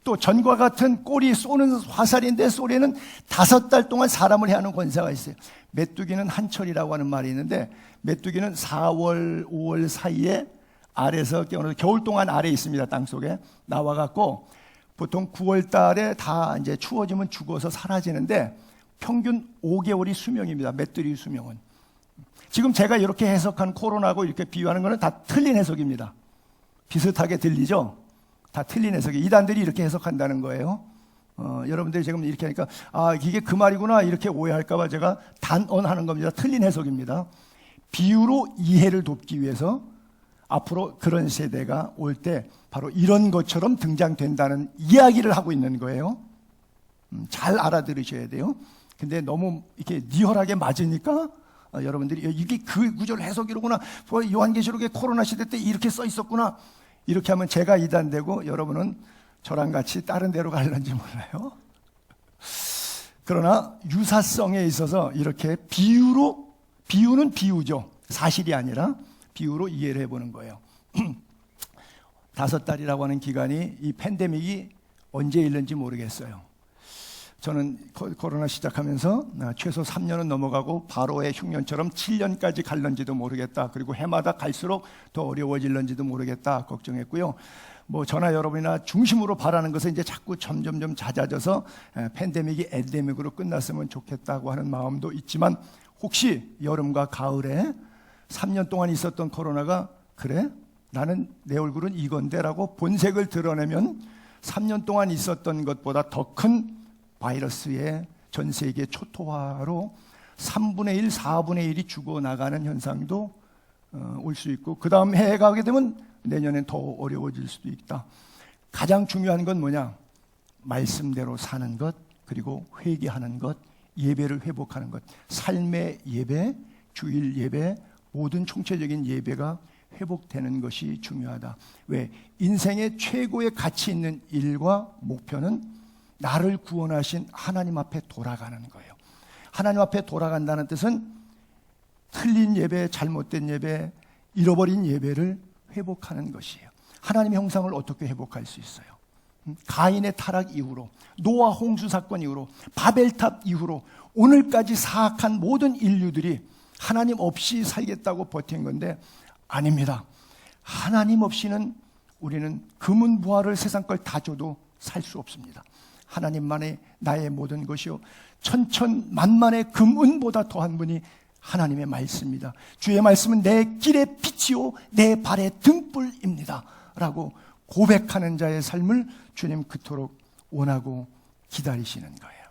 또 전과 같은 꼬리 쏘는 화살인데 소리는 5달 동안 사람을 해하는 권세가 있어요. 메뚜기는 한철이라고 하는 말이 있는데 메뚜기는 4월, 5월 사이에 알에서 깨어나서 겨울 동안 알에 있습니다. 땅속에 나와갖고 보통 9월 달에 다 이제 추워지면 죽어서 사라지는데 평균 5개월이 수명입니다. 메뚜기 수명은. 지금 제가 이렇게 해석한 코로나하고 이렇게 비유하는 거는 다 틀린 해석입니다. 비슷하게 들리죠? 다 틀린 해석이. 이단들이 이렇게 해석한다는 거예요. 여러분들이 지금 이렇게 하니까 이게 그 말이구나 이렇게 오해할까봐 제가 단언하는 겁니다. 틀린 해석입니다. 비유로 이해를 돕기 위해서 앞으로 그런 세대가 올 때 바로 이런 것처럼 등장된다는 이야기를 하고 있는 거예요. 잘 알아들으셔야 돼요. 근데 너무 이렇게 리얼하게 맞으니까 여러분들이 이게 그 구절 해석이로구나. 요한계시록에 코로나 시대 때 이렇게 써 있었구나. 이렇게 하면 제가 이단되고 여러분은 저랑 같이 다른 데로 갈런지 몰라요. 그러나 유사성에 있어서 이렇게 비유는 비유죠. 사실이 아니라 비유로 이해를 해보는 거예요. 5달이라고 하는 기간이 이 팬데믹이 언제 일는지 모르겠어요. 저는 코로나 시작하면서 최소 3년은 넘어가고 바로의 흉년처럼 7년까지 갈런지도 모르겠다. 그리고 해마다 갈수록 더 어려워질런지도 모르겠다 걱정했고요. 뭐 저나 여러분이나 중심으로 바라는 것은 이제 자꾸 점점점 잦아져서 팬데믹이 엔데믹으로 끝났으면 좋겠다고 하는 마음도 있지만 혹시 여름과 가을에 3년 동안 있었던 코로나가 그래? 나는 내 얼굴은 이건데 라고 본색을 드러내면 3년 동안 있었던 것보다 더 큰 바이러스의 전 세계 초토화로 3분의 1, 4분의 1이 죽어나가는 현상도 올 수 있고 그 다음 해에 가게 되면 내년엔 더 어려워질 수도 있다. 가장 중요한 건 뭐냐? 말씀대로 사는 것, 그리고 회개하는 것, 예배를 회복하는 것. 삶의 예배, 주일 예배, 모든 총체적인 예배가 회복되는 것이 중요하다. 왜? 인생의 최고의 가치 있는 일과 목표는 나를 구원하신 하나님 앞에 돌아가는 거예요. 하나님 앞에 돌아간다는 뜻은 틀린 예배, 잘못된 예배, 잃어버린 예배를 회복하는 것이에요. 하나님의 형상을 어떻게 회복할 수 있어요? 가인의 타락 이후로, 노아 홍수 사건 이후로, 바벨탑 이후로 오늘까지 사악한 모든 인류들이 하나님 없이 살겠다고 버틴 건데 아닙니다. 하나님 없이는 우리는 금은 부활을 세상 걸 다 줘도 살 수 없습니다. 하나님만의 나의 모든 것이요 천천만만의 금은보다 더한 분이 하나님의 말씀입니다. 주의 말씀은 내 길의 빛이요 내 발의 등불입니다 라고 고백하는 자의 삶을 주님 그토록 원하고 기다리시는 거예요.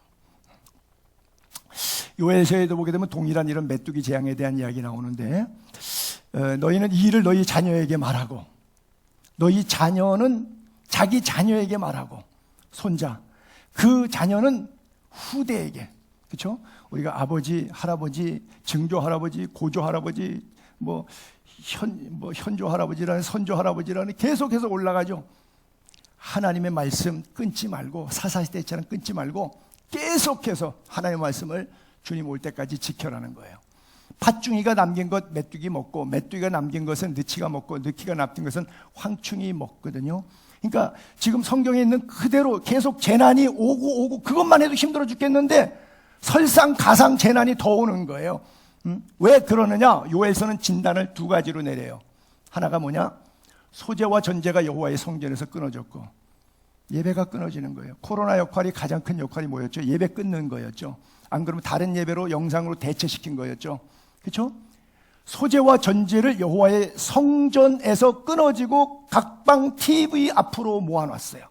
요엘서에도 보게 되면 동일한 이런 메뚜기 재앙에 대한 이야기 나오는데 너희는 이 일을 너희 자녀에게 말하고 너희 자녀는 자기 자녀에게 말하고 손자 그 자녀는 후대에게, 그렇죠? 우리가 아버지, 할아버지, 증조 할아버지, 고조 할아버지, 현조 할아버지라는 선조 할아버지라는 계속해서 올라가죠. 하나님의 말씀 끊지 말고 사사시대처럼 끊지 말고 계속해서 하나님의 말씀을 주님 올 때까지 지켜라는 거예요. 팥중이가 남긴 것 메뚜기 먹고 메뚜기가 남긴 것은 느치가 먹고 느치가 남긴 것은 황충이 먹거든요. 그러니까 지금 성경에 있는 그대로 계속 재난이 오고 그것만 해도 힘들어 죽겠는데 설상가상 재난이 더 오는 거예요. 왜 그러느냐? 요엘서는 진단을 두 가지로 내려요. 하나가 뭐냐? 소재와 전제가 여호와의 성전에서 끊어졌고 예배가 끊어지는 거예요. 코로나 역할이 가장 큰 역할이 뭐였죠? 예배 끊는 거였죠. 안 그러면 다른 예배로 영상으로 대체시킨 거였죠. 그렇죠? 소재와 전제를 여호와의 성전에서 끊어지고 각방 TV 앞으로 모아놨어요.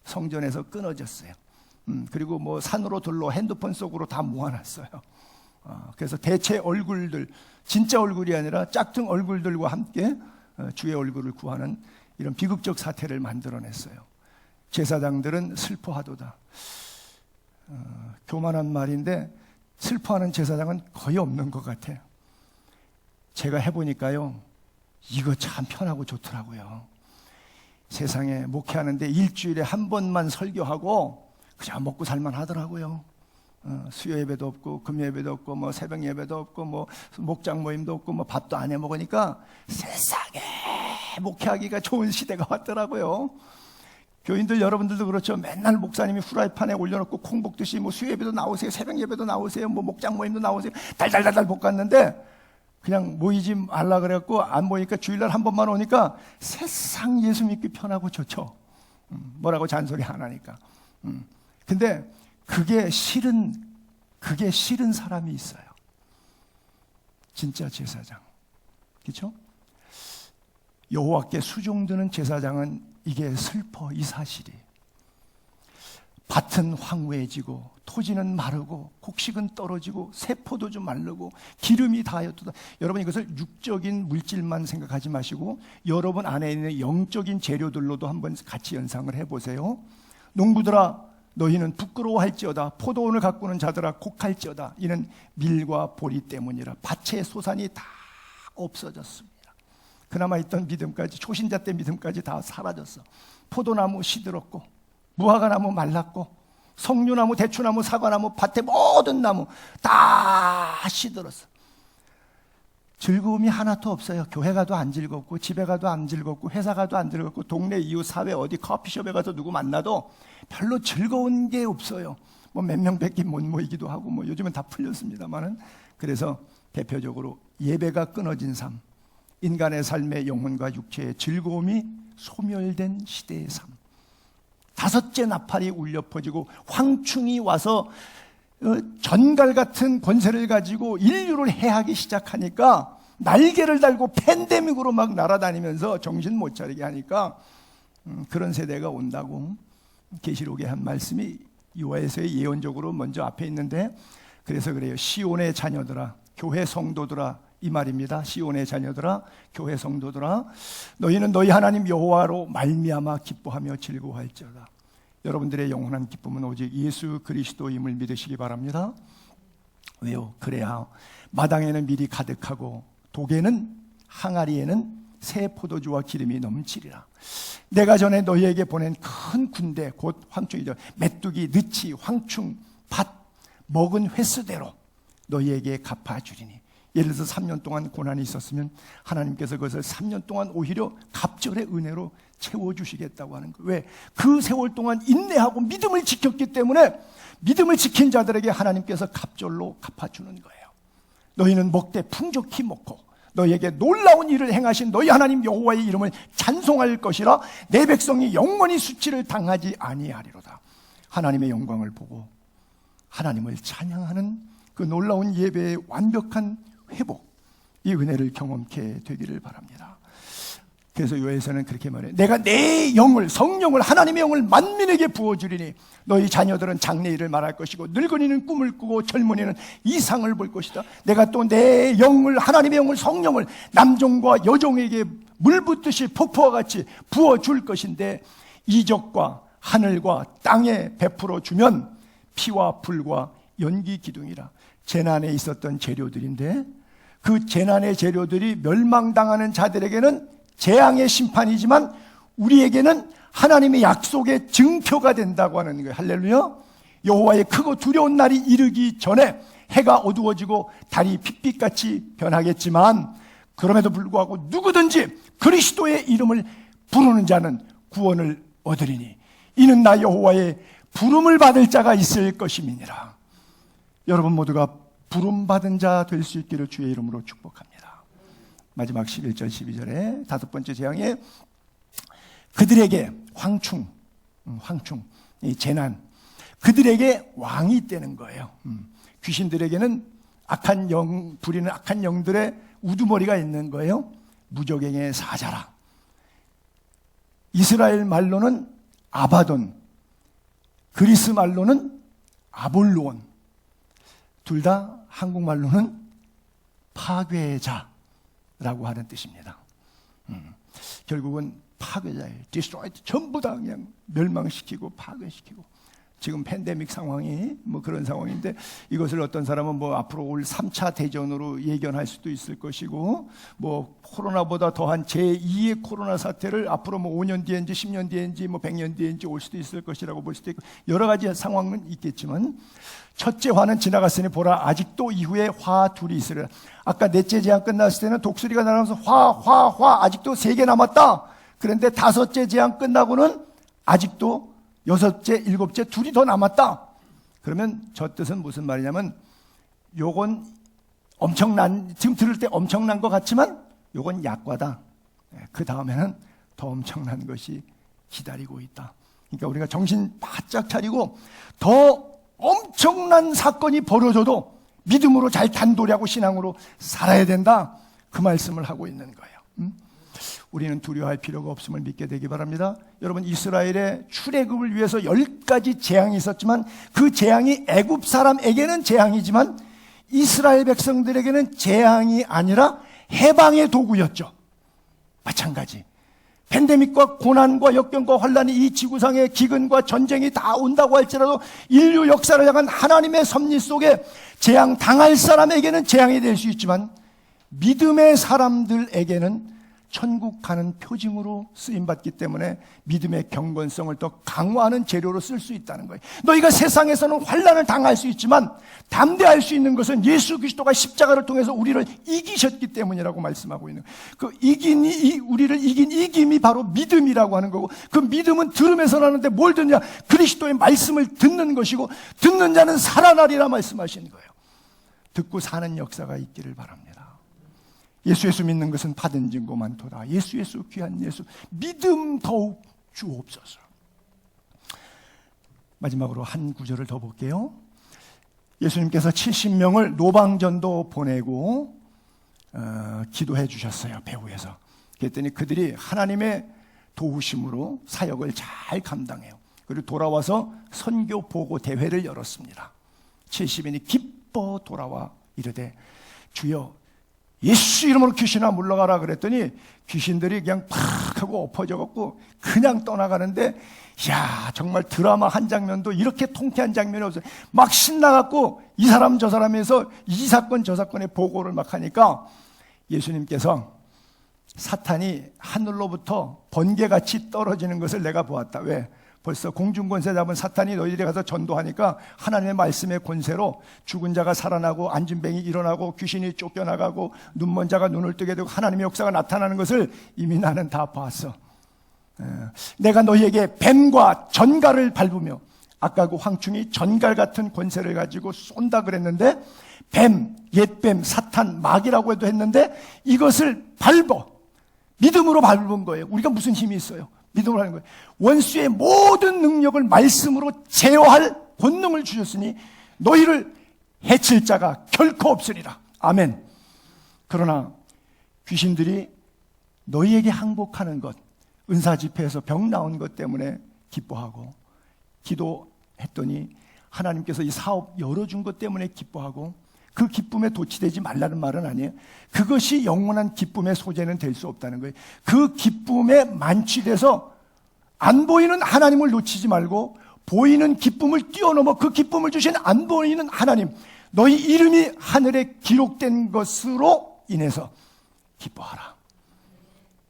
성전에서 끊어졌어요. 그리고 뭐 산으로 들로 핸드폰 속으로 다 모아놨어요. 그래서 대체 얼굴들, 진짜 얼굴이 아니라 짝퉁 얼굴들과 함께 주의 얼굴을 구하는 이런 비극적 사태를 만들어냈어요. 제사장들은 슬퍼하도다. 교만한 말인데 슬퍼하는 제사장은 거의 없는 것 같아요. 제가 해보니까요, 이거 참 편하고 좋더라고요. 세상에 목회하는데 일주일에 한 번만 설교하고 그냥 먹고 살만 하더라고요. 수요 예배도 없고 금요 예배도 없고 뭐 새벽 예배도 없고 뭐 목장 모임도 없고 뭐 밥도 안 해 먹으니까 세상에 목회하기가 좋은 시대가 왔더라고요. 교인들 여러분들도 그렇죠. 맨날 목사님이 후라이팬에 올려놓고 콩 볶듯이 뭐 수요 예배도 나오세요, 새벽 예배도 나오세요, 뭐 목장 모임도 나오세요. 달달달달 볶았는데 그냥 모이지 말라 그래갖고 안 모이니까 주일날 한 번만 오니까 세상 예수 믿기 편하고 좋죠. 뭐라고 잔소리 안 하니까. 근데 그게 싫은 사람이 있어요. 진짜 제사장. 그렇죠? 여호와께 수종드는 제사장은 이게 슬퍼, 이 사실이. 밭은 황무해지고 토지는 마르고 곡식은 떨어지고 세포도 좀 마르고 기름이 다하였도다. 여러분 이것을 육적인 물질만 생각하지 마시고 여러분 안에 있는 영적인 재료들로도 한번 같이 연상을 해보세요. 농부들아 너희는 부끄러워할지어다. 포도원을 가꾸는 자들아 곡할지어다. 이는 밀과 보리 때문이라. 밭의 소산이 다 없어졌습니다. 그나마 있던 믿음까지, 초신자 때 믿음까지 다 사라졌어. 포도나무 시들었고 무화과나무 말랐고 석류나무, 대추나무, 사과나무, 밭의 모든 나무 다 시들었어. 즐거움이 하나도 없어요. 교회 가도 안 즐겁고 집에 가도 안 즐겁고 회사 가도 안 즐겁고 동네 이웃 사회 어디 커피숍에 가서 누구 만나도 별로 즐거운 게 없어요. 뭐 몇 명 뵙기 못 모이기도 하고 뭐 요즘은 다 풀렸습니다만은. 그래서 대표적으로 예배가 끊어진 삶, 인간의 삶의 영혼과 육체의 즐거움이 소멸된 시대의 삶. 다섯째 나팔이 울려 퍼지고 황충이 와서 전갈 같은 권세를 가지고 인류를 해하기 시작하니까 날개를 달고 팬데믹으로 막 날아다니면서 정신 못 차리게 하니까 그런 세대가 온다고 계시록에 한 말씀이 요한에서의 예언적으로 먼저 앞에 있는데, 그래서 그래요. 시온의 자녀들아, 교회 성도들아, 이 말입니다. 시온의 자녀들아, 교회 성도들아, 너희는 너희 하나님 여호와로 말미암아 기뻐하며 즐거워할지어다. 여러분들의 영원한 기쁨은 오직 예수 그리스도임을 믿으시기 바랍니다. 왜요? 그래야 마당에는 밀이 가득하고 독에는, 항아리에는 새 포도주와 기름이 넘치리라. 내가 전에 너희에게 보낸 큰 군대 곧 황충이죠. 메뚜기, 느치, 황충, 밭 먹은 횟수대로 너희에게 갚아주리니. 예를 들어서 3년 동안 고난이 있었으면 하나님께서 그것을 3년 동안 오히려 갑절의 은혜로 채워주시겠다고 하는 거예요. 왜? 그 세월 동안 인내하고 믿음을 지켰기 때문에 믿음을 지킨 자들에게 하나님께서 갑절로 갚아주는 거예요. 너희는 먹되 풍족히 먹고 너희에게 놀라운 일을 행하신 너희 하나님 여호와의 이름을 찬송할 것이라. 내 백성이 영원히 수치를 당하지 아니하리로다. 하나님의 영광을 보고 하나님을 찬양하는 그 놀라운 예배의 완벽한 회복, 이 은혜를 경험케 되기를 바랍니다. 그래서 요에서는 그렇게 말해요. 내가 내 영을, 성령을, 하나님의 영을 만민에게 부어주리니 너희 자녀들은 장래일을 말할 것이고 늙은이는 꿈을 꾸고 젊은이는 이상을 볼 것이다. 내가 또 내 영을, 하나님의 영을, 성령을 남종과 여종에게 물 붓듯이 폭포와 같이 부어줄 것인데 이적과 하늘과 땅에 베풀어 주면 피와 불과 연기 기둥이라. 재난에 있었던 재료들인데 그 재난의 재료들이 멸망당하는 자들에게는 재앙의 심판이지만 우리에게는 하나님의 약속의 증표가 된다고 하는 거예요. 할렐루야. 여호와의 크고 두려운 날이 이르기 전에 해가 어두워지고 달이 핏빛같이 변하겠지만 그럼에도 불구하고 누구든지 그리스도의 이름을 부르는 자는 구원을 얻으리니 이는 나 여호와의 부름을 받을 자가 있을 것임이니라. 여러분 모두가 부름받은 자 될 수 있기를 주의 이름으로 축복합니다. 마지막 11절 12절에 다섯 번째 재앙에 그들에게 황충, 이 재난, 그들에게 왕이 있다는 거예요. 귀신들에게는 악한 영, 부리는 악한 영들의 우두머리가 있는 거예요. 무적행의 사자라. 이스라엘 말로는 아바돈, 그리스 말로는 아볼로온, 둘 다 한국말로는 파괴자라고 하는 뜻입니다. 결국은 파괴자예요. destroyed, 전부 다 그냥 멸망시키고 파괴시키고. 지금 팬데믹 상황이 뭐 그런 상황인데 이것을 어떤 사람은 뭐 앞으로 올 3차 대전으로 예견할 수도 있을 것이고 뭐 코로나보다 더한 제2의 코로나 사태를 앞으로 뭐 5년 뒤인지 10년 뒤인지 뭐 100년 뒤인지 올 수도 있을 것이라고 볼 수도 있고 여러 가지 상황은 있겠지만 첫째 화는 지나갔으니 보라 아직도 이후에 화 둘이 있으리라. 아까 넷째 재앙 끝났을 때는 독수리가 날아가면서 화 아직도 3개 남았다. 그런데 다섯째 재앙 끝나고는 아직도 여섯째, 일곱째 둘이 더 남았다. 그러면 저 뜻은 무슨 말이냐면 요건 엄청난, 지금 들을 때 엄청난 것 같지만 요건 약과다. 그 다음에는 더 엄청난 것이 기다리고 있다. 그러니까 우리가 정신 바짝 차리고 더 엄청난 사건이 벌어져도 믿음으로 잘 단도리하고 신앙으로 살아야 된다. 그 말씀을 하고 있는 거예요. 우리는 두려워할 필요가 없음을 믿게 되기 바랍니다. 여러분 이스라엘의 출애굽을 위해서 10가지 재앙이 있었지만 그 재앙이 애굽 사람에게는 재앙이지만 이스라엘 백성들에게는 재앙이 아니라 해방의 도구였죠. 마찬가지. 팬데믹과 고난과 역경과 환란이 이 지구상의 기근과 전쟁이 다 온다고 할지라도 인류 역사를 향한 하나님의 섭리 속에 재앙 당할 사람에게는 재앙이 될 수 있지만 믿음의 사람들에게는 천국 가는 표징으로 쓰임받기 때문에 믿음의 경건성을 더 강화하는 재료로 쓸 수 있다는 거예요. 너희가 세상에서는 환난을 당할 수 있지만 담대할 수 있는 것은 예수 그리스도가 십자가를 통해서 우리를 이기셨기 때문이라고 말씀하고 있는 거예요. 그 우리를 이긴 이김이 바로 믿음이라고 하는 거고 그 믿음은 들음에서 나는데 뭘 듣냐? 그리스도의 말씀을 듣는 것이고 듣는 자는 살아나리라 말씀하신 거예요. 듣고 사는 역사가 있기를 바랍니다. 예수 믿는 것은 받은 증거 많도다. 예수 귀한 예수 믿음 더욱 주옵소서. 마지막으로 한 구절을 더 볼게요. 예수님께서 70명을 노방전도 보내고 기도해 주셨어요. 배후에서. 그랬더니 그들이 하나님의 도우심으로 사역을 잘 감당해요. 그리고 돌아와서 선교 보고 대회를 열었습니다. 70인이 기뻐 돌아와 이르되 주여 예수 이름으로 귀신아 물러가라 그랬더니 귀신들이 그냥 팍 하고 엎어져갖고 그냥 떠나가는데 야 정말 드라마 한 장면도 이렇게 통쾌한 장면이 없어요. 막 신나갖고 이 사람 저 사람에서 이 사건 저 사건의 보고를 막 하니까 예수님께서 사탄이 하늘로부터 번개같이 떨어지는 것을 내가 보았다. 왜? 벌써 공중권세 잡은 사탄이 너희들이 가서 전도하니까 하나님의 말씀의 권세로 죽은 자가 살아나고 앉은 뱅이 일어나고 귀신이 쫓겨나가고 눈먼 자가 눈을 뜨게 되고 하나님의 역사가 나타나는 것을 이미 나는 다 봤어. 내가 너희에게 뱀과 전갈을 밟으며, 아까 그 황충이 전갈 같은 권세를 가지고 쏜다 그랬는데, 뱀, 옛뱀, 사탄, 마귀라고 해도 했는데 이것을 밟어 믿음으로 밟은 거예요. 우리가 무슨 힘이 있어요? 믿음으로 하는 거예요. 원수의 모든 능력을 말씀으로 제어할 본능을 주셨으니 너희를 해칠 자가 결코 없으리라. 아멘. 그러나 귀신들이 너희에게 항복하는 것, 은사 집회에서 병 나온 것 때문에 기뻐하고, 기도했더니 하나님께서 이 사업 열어준 것 때문에 기뻐하고, 그 기쁨에 도취되지 말라는 말은 아니에요. 그것이 영원한 기쁨의 소재는 될 수 없다는 거예요. 그 기쁨에 만취돼서 안 보이는 하나님을 놓치지 말고 보이는 기쁨을 뛰어넘어 그 기쁨을 주신 안 보이는 하나님, 너희 이름이 하늘에 기록된 것으로 인해서 기뻐하라.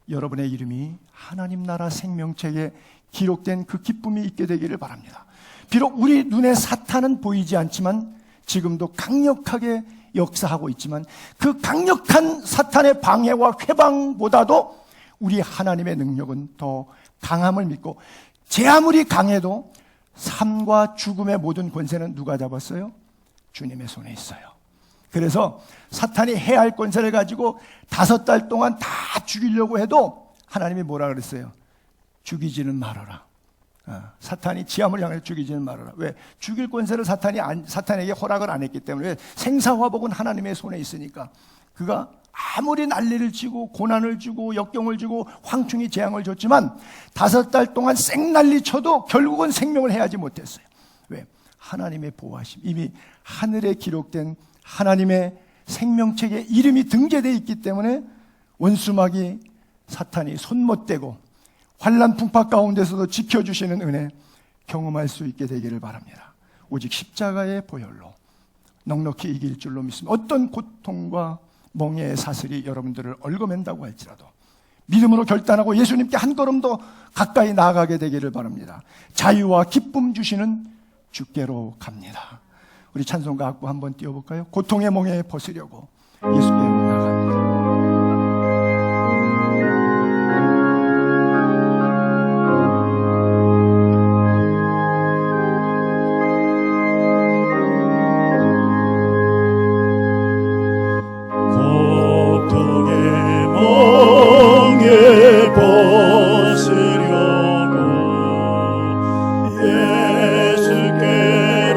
여러분의 이름이 하나님 나라 생명책에 기록된 그 기쁨이 있게 되기를 바랍니다. 비록 우리 눈에 사탄은 보이지 않지만, 지금도 강력하게 역사하고 있지만, 그 강력한 사탄의 방해와 회방보다도 우리 하나님의 능력은 더 강함을 믿고, 제 아무리 강해도 삶과 죽음의 모든 권세는 누가 잡았어요? 주님의 손에 있어요. 그래서 사탄이 해할 권세를 가지고 5달 동안 다 죽이려고 해도 하나님이 뭐라 그랬어요? 죽이지는 말아라. 사탄이 지함을 향해 죽이지는 말아라. 왜? 죽일 권세를 사탄에게 허락을 안 했기 때문에. 왜? 생사화복은 하나님의 손에 있으니까. 그가 아무리 난리를 치고 고난을 주고 역경을 주고 황충이 재앙을 줬지만 5달 동안 생난리 쳐도 결국은 생명을 해하지 못했어요. 왜? 하나님의 보호하심, 이미 하늘에 기록된 하나님의 생명책에 이름이 등재되어 있기 때문에 원수마귀 사탄이 손 못 대고 환난 풍파 가운데서도 지켜주시는 은혜 경험할 수 있게 되기를 바랍니다. 오직 십자가의 보혈로 넉넉히 이길 줄로 믿습니다. 어떤 고통과 멍에의 사슬이 여러분들을 얽어맨다고 할지라도 믿음으로 결단하고 예수님께 한 걸음 더 가까이 나아가게 되기를 바랍니다. 자유와 기쁨 주시는 주께로 갑니다. 우리 찬송가 악보 한번 띄워볼까요? 고통의 멍에 벗으려고 예수께로 나갑니다. 예수께로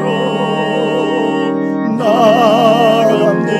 나갑니다.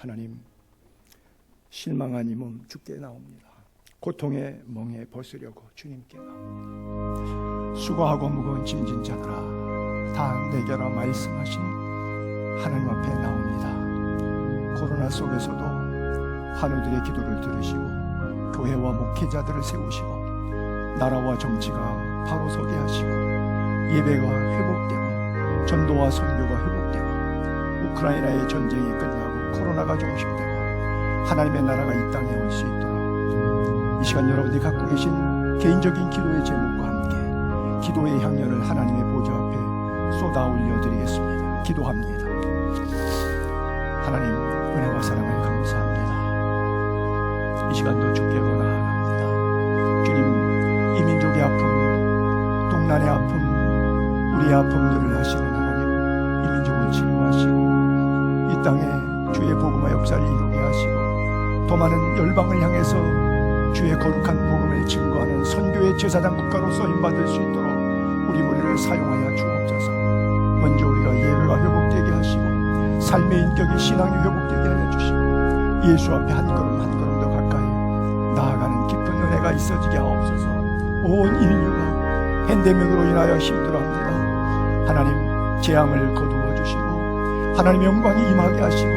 하나님, 실망한 이 몸 주께 나옵니다. 고통의 멍에 벗으려고 주님께 나옵니다. 수고하고 무거운 짐진 자들아 다 내게라 말씀하신 하나님 앞에 나옵니다. 코로나 속에서도 환우들의 기도를 들으시고 교회와 목회자들을 세우시고 나라와 정치가 바로 서게 하시고 예배가 회복되고 전도와 선교가 회복되고 우크라이나의 전쟁이 끝나고 코로나가 종식되고 하나님의 나라가 이 땅에 올 수 있도록 이 시간 여러분들이 갖고 계신 개인적인 기도의 제목과 함께 기도의 향연을 하나님의 보좌 앞에 쏟아 올려드리겠습니다. 기도합니다. 하나님, 은혜와 사랑을 감사합니다. 이 시간도 주께로 나아갑니다. 주님, 이 민족의 아픔, 동난의 아픔, 우리의 아픔들을 하시는 하나님, 이 민족을 치료하시고 이 땅에 주의 복음화 역사를 이루게 하시고 더 많은 열방을 향해서 주의 거룩한 복음을 증거하는 선교의 제사장 국가로 쓰임받을 수 있도록 우리 머리를 사용하여 주옵소서. 먼저 우리가 예배가 회복되게 하시고 삶의 인격이 신앙이 회복되게 하여 주시고 예수 앞에 한 걸음 한 걸음 더 가까이 나아가는 깊은 은혜가 있어지게 하옵소서. 온 인류가 팬데믹으로 인하여 힘들어합니다. 하나님, 재앙을 거두어 주시고 하나님의 영광이 임하게 하시고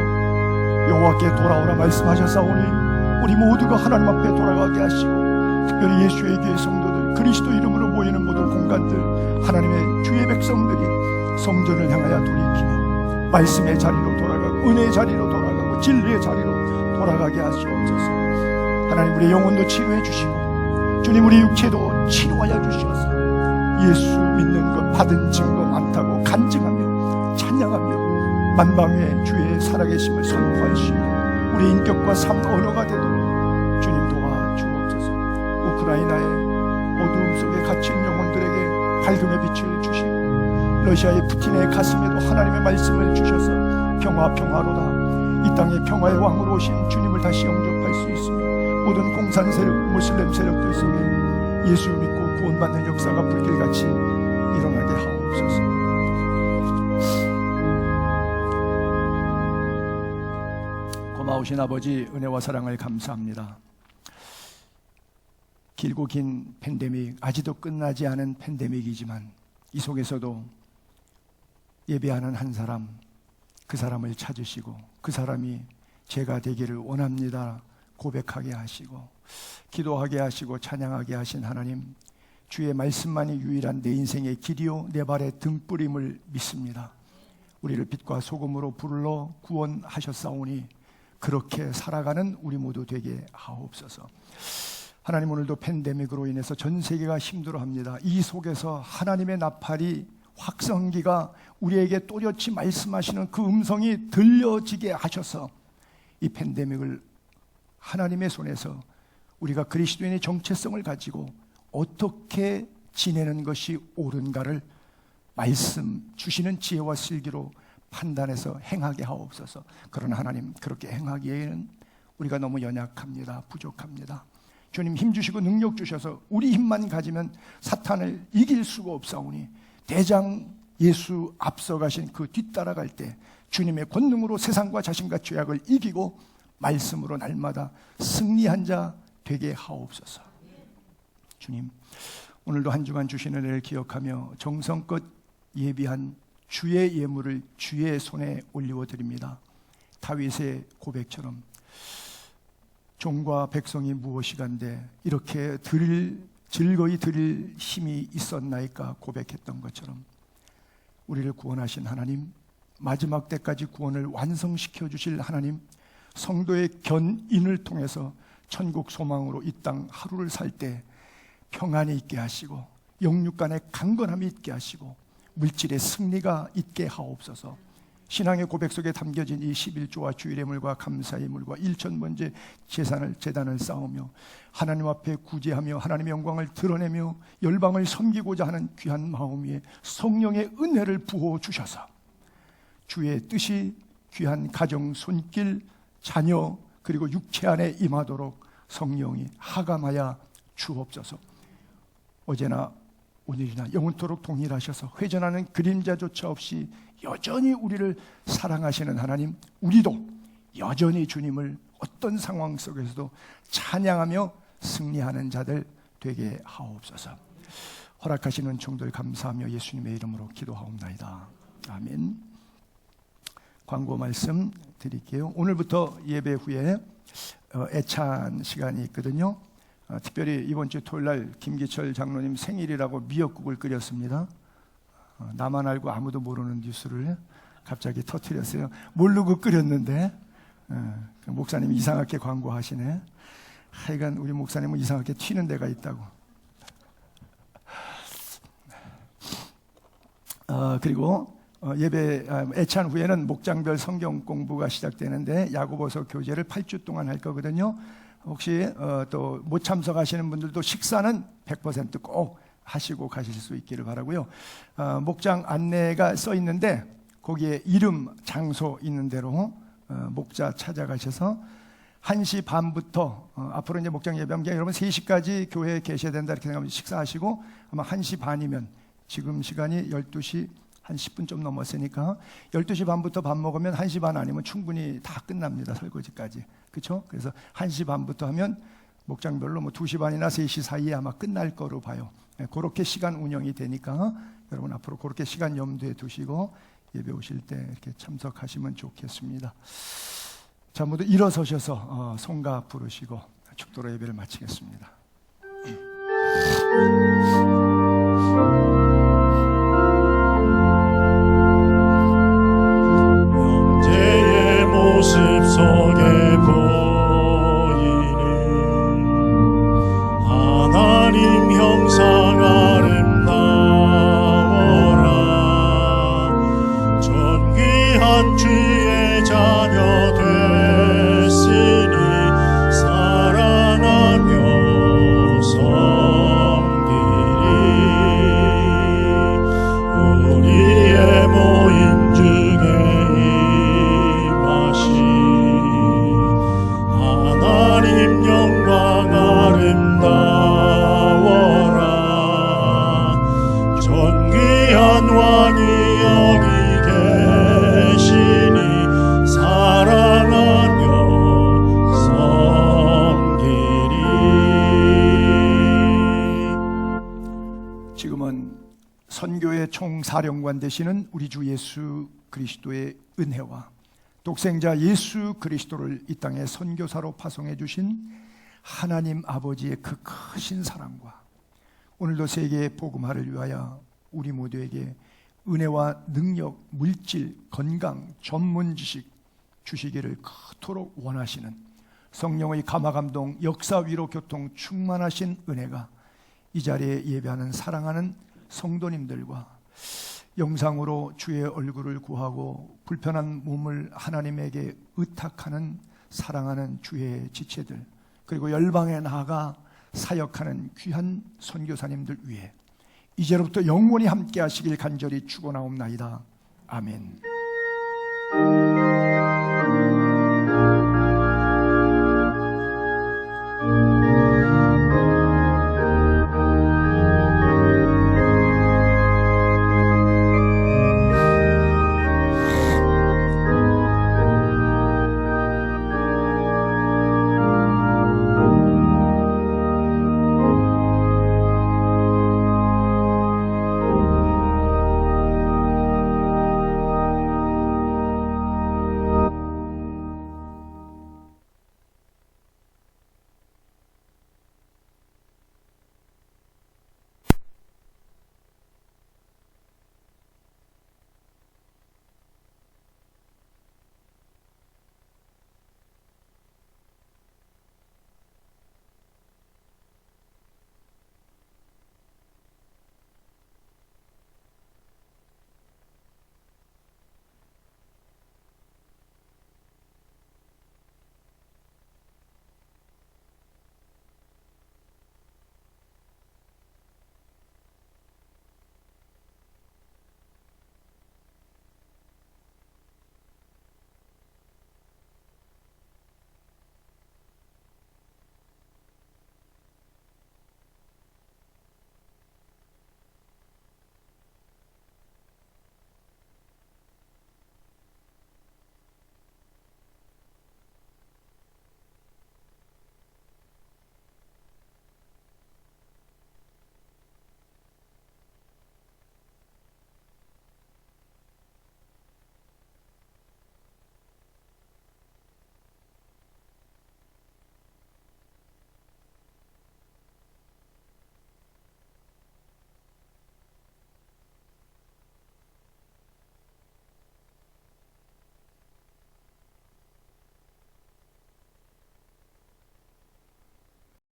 여호와께 돌아오라 말씀하셨사오니 우리 모두가 하나님 앞에 돌아가게 하시고 특별히 예수의 교회 성도들, 그리스도 이름으로 모이는 모든 공간들, 하나님의 주의 백성들이 성전을 향하여 돌이키며 말씀의 자리로 돌아가고 은혜의 자리로 돌아가고 진리의 자리로 돌아가게 하시옵소서. 하나님, 우리 영혼도 치료해 주시고 주님, 우리 육체도 치료하여 주시옵소서. 예수 믿는 것 받은 증거 많다고 간증하며 찬양하며 만방의 주의 살아계심을 선포할 수 있는 우리 인격과 삶 언어가 되도록 주님 도와주옵소서. 우크라이나의 어두움 속에 갇힌 영혼들에게 밝음의 빛을 주시고 러시아의 푸틴의 가슴에도 하나님의 말씀을 주셔서 평화로다, 이 땅에 평화의 왕으로 오신 주님을 다시 영접할 수 있으며 모든 공산 세력, 무슬림 세력들 속에 예수 믿고 구원받는 역사가 불길같이 일어나게 하옵소서. 고마우신 아버지, 은혜와 사랑을 감사합니다. 길고 긴 팬데믹, 아직도 끝나지 않은 팬데믹이지만 이 속에서도 예배하는 한 사람, 그 사람을 찾으시고 그 사람이 제가 되기를 원합니다 고백하게 하시고 기도하게 하시고 찬양하게 하신 하나님, 주의 말씀만이 유일한 내 인생의 길이요 내 발의 등불임을 믿습니다. 우리를 빛과 소금으로 불러 구원하셨사오니 그렇게 살아가는 우리 모두 되게 하옵소서. 하나님, 오늘도 팬데믹으로 인해서 전 세계가 힘들어합니다. 이 속에서 하나님의 나팔이, 확성기가 우리에게 또렷이 말씀하시는 그 음성이 들려지게 하셔서 이 팬데믹을 하나님의 손에서 우리가 그리스도인의 정체성을 가지고 어떻게 지내는 것이 옳은가를 말씀 주시는 지혜와 슬기로 판단해서 행하게 하옵소서. 그러나 하나님, 그렇게 행하기에는 우리가 너무 연약합니다. 부족합니다. 주님, 힘 주시고 능력 주셔서 우리 힘만 가지면 사탄을 이길 수가 없사오니 대장 예수 앞서가신 그 뒤따라갈 때 주님의 권능으로 세상과 자신과 죄악을 이기고 말씀으로 날마다 승리한 자 되게 하옵소서. 주님, 오늘도 한 주간 주시는 은혜를 기억하며 정성껏 예비한 주의 예물을 주의 손에 올려드립니다. 다윗의 고백처럼 종과 백성이 무엇이간데 이렇게 즐거이 드릴 힘이 있었나이까 고백했던 것처럼 우리를 구원하신 하나님, 마지막 때까지 구원을 완성시켜 주실 하나님, 성도의 견인을 통해서 천국 소망으로 이 땅 하루를 살 때 평안이 있게 하시고 영육 간의 강건함이 있게 하시고 물질의 승리가 있게 하옵소서. 신앙의 고백 속에 담겨진 이 11조와 주일의 물과 감사의 물과 1,000번째 제단을 쌓으며 하나님 앞에 구제하며 하나님의 영광을 드러내며 열방을 섬기고자 하는 귀한 마음 위에 성령의 은혜를 부어 주셔서 주의 뜻이 귀한 가정, 손길, 자녀 그리고 육체 안에 임하도록 성령이 하감하여 주옵소서. 어제나 오늘이나 영원토록 동일하셔서 회전하는 그림자조차 없이 여전히 우리를 사랑하시는 하나님, 우리도 여전히 주님을 어떤 상황 속에서도 찬양하며 승리하는 자들 되게 하옵소서. 허락하시는 종들 감사하며 예수님의 이름으로 기도하옵나이다. 아멘. 광고 말씀 드릴게요. 오늘부터 예배 후에 애찬 시간이 있거든요. 특별히 이번 주 토요일 날 김기철 장로님 생일이라고 미역국을 끓였습니다. 나만 알고 아무도 모르는 뉴스를 갑자기 터뜨렸어요. 모르고 끓였는데 목사님이 이상하게 광고하시네. 하여간 우리 목사님은 이상하게 튀는 데가 있다고. 그리고 예배 애찬 후에는 목장별 성경 공부가 시작되는데 야고보서 교재를 8주 동안 할 거거든요. 혹시 또 못 참석하시는 분들도 식사는 100% 꼭 하시고 가실 수 있기를 바라고요. 목장 안내가 써 있는데 거기에 이름, 장소 있는 대로 목자 찾아가셔서 1시 반부터 앞으로 이제 목장 예배하면 여러분 3시까지 교회에 계셔야 된다 이렇게 생각하면 식사하시고 아마 1시 반이면 지금 시간이 12시 한 10분 좀 넘었으니까 12시 반부터 밥 먹으면 1시 반 아니면 충분히 다 끝납니다. 설거지까지. 그렇죠? 그래서 1시 반부터 하면 목장별로 뭐 2시 반이나 3시 사이에 아마 끝날 거로 봐요. 그렇게 시간 운영이 되니까 여러분 앞으로 그렇게 시간 염두에 두시고 예배 오실 때 이렇게 참석하시면 좋겠습니다. 자, 모두 일어서셔서 송가 부르시고 축도로 예배를 마치겠습니다. 형제의 모습 속에 보이는 하나님 형상 아름다워라. 존귀한 주의 자녀 됐으니 사랑하며 섬기리. 우리의 모임 중에 임하신 하나님 영광 아름다워라. 존귀한 왕이 여기 계시니 사랑하며 섬기리. 지금은 선교의 총사령관 되시는 우리 주 예수 그리스도의 은혜와 독생자 예수 그리스도를 이 땅에 선교사로 파송해 주신 하나님 아버지의 그 크신 사랑과 오늘도 세계의 복음화를 위하여 우리 모두에게 은혜와 능력, 물질, 건강, 전문 지식 주시기를 그토록 원하시는 성령의 감화감동, 역사 위로 교통 충만하신 은혜가 이 자리에 예배하는 사랑하는 성도님들과 영상으로 주의 얼굴을 구하고 불편한 몸을 하나님에게 의탁하는 사랑하는 주의 지체들, 그리고 열방에 나아가 사역하는 귀한 선교사님들 위해 이제로부터 영원히 함께 하시길 간절히 축원하옵나이다. 아멘.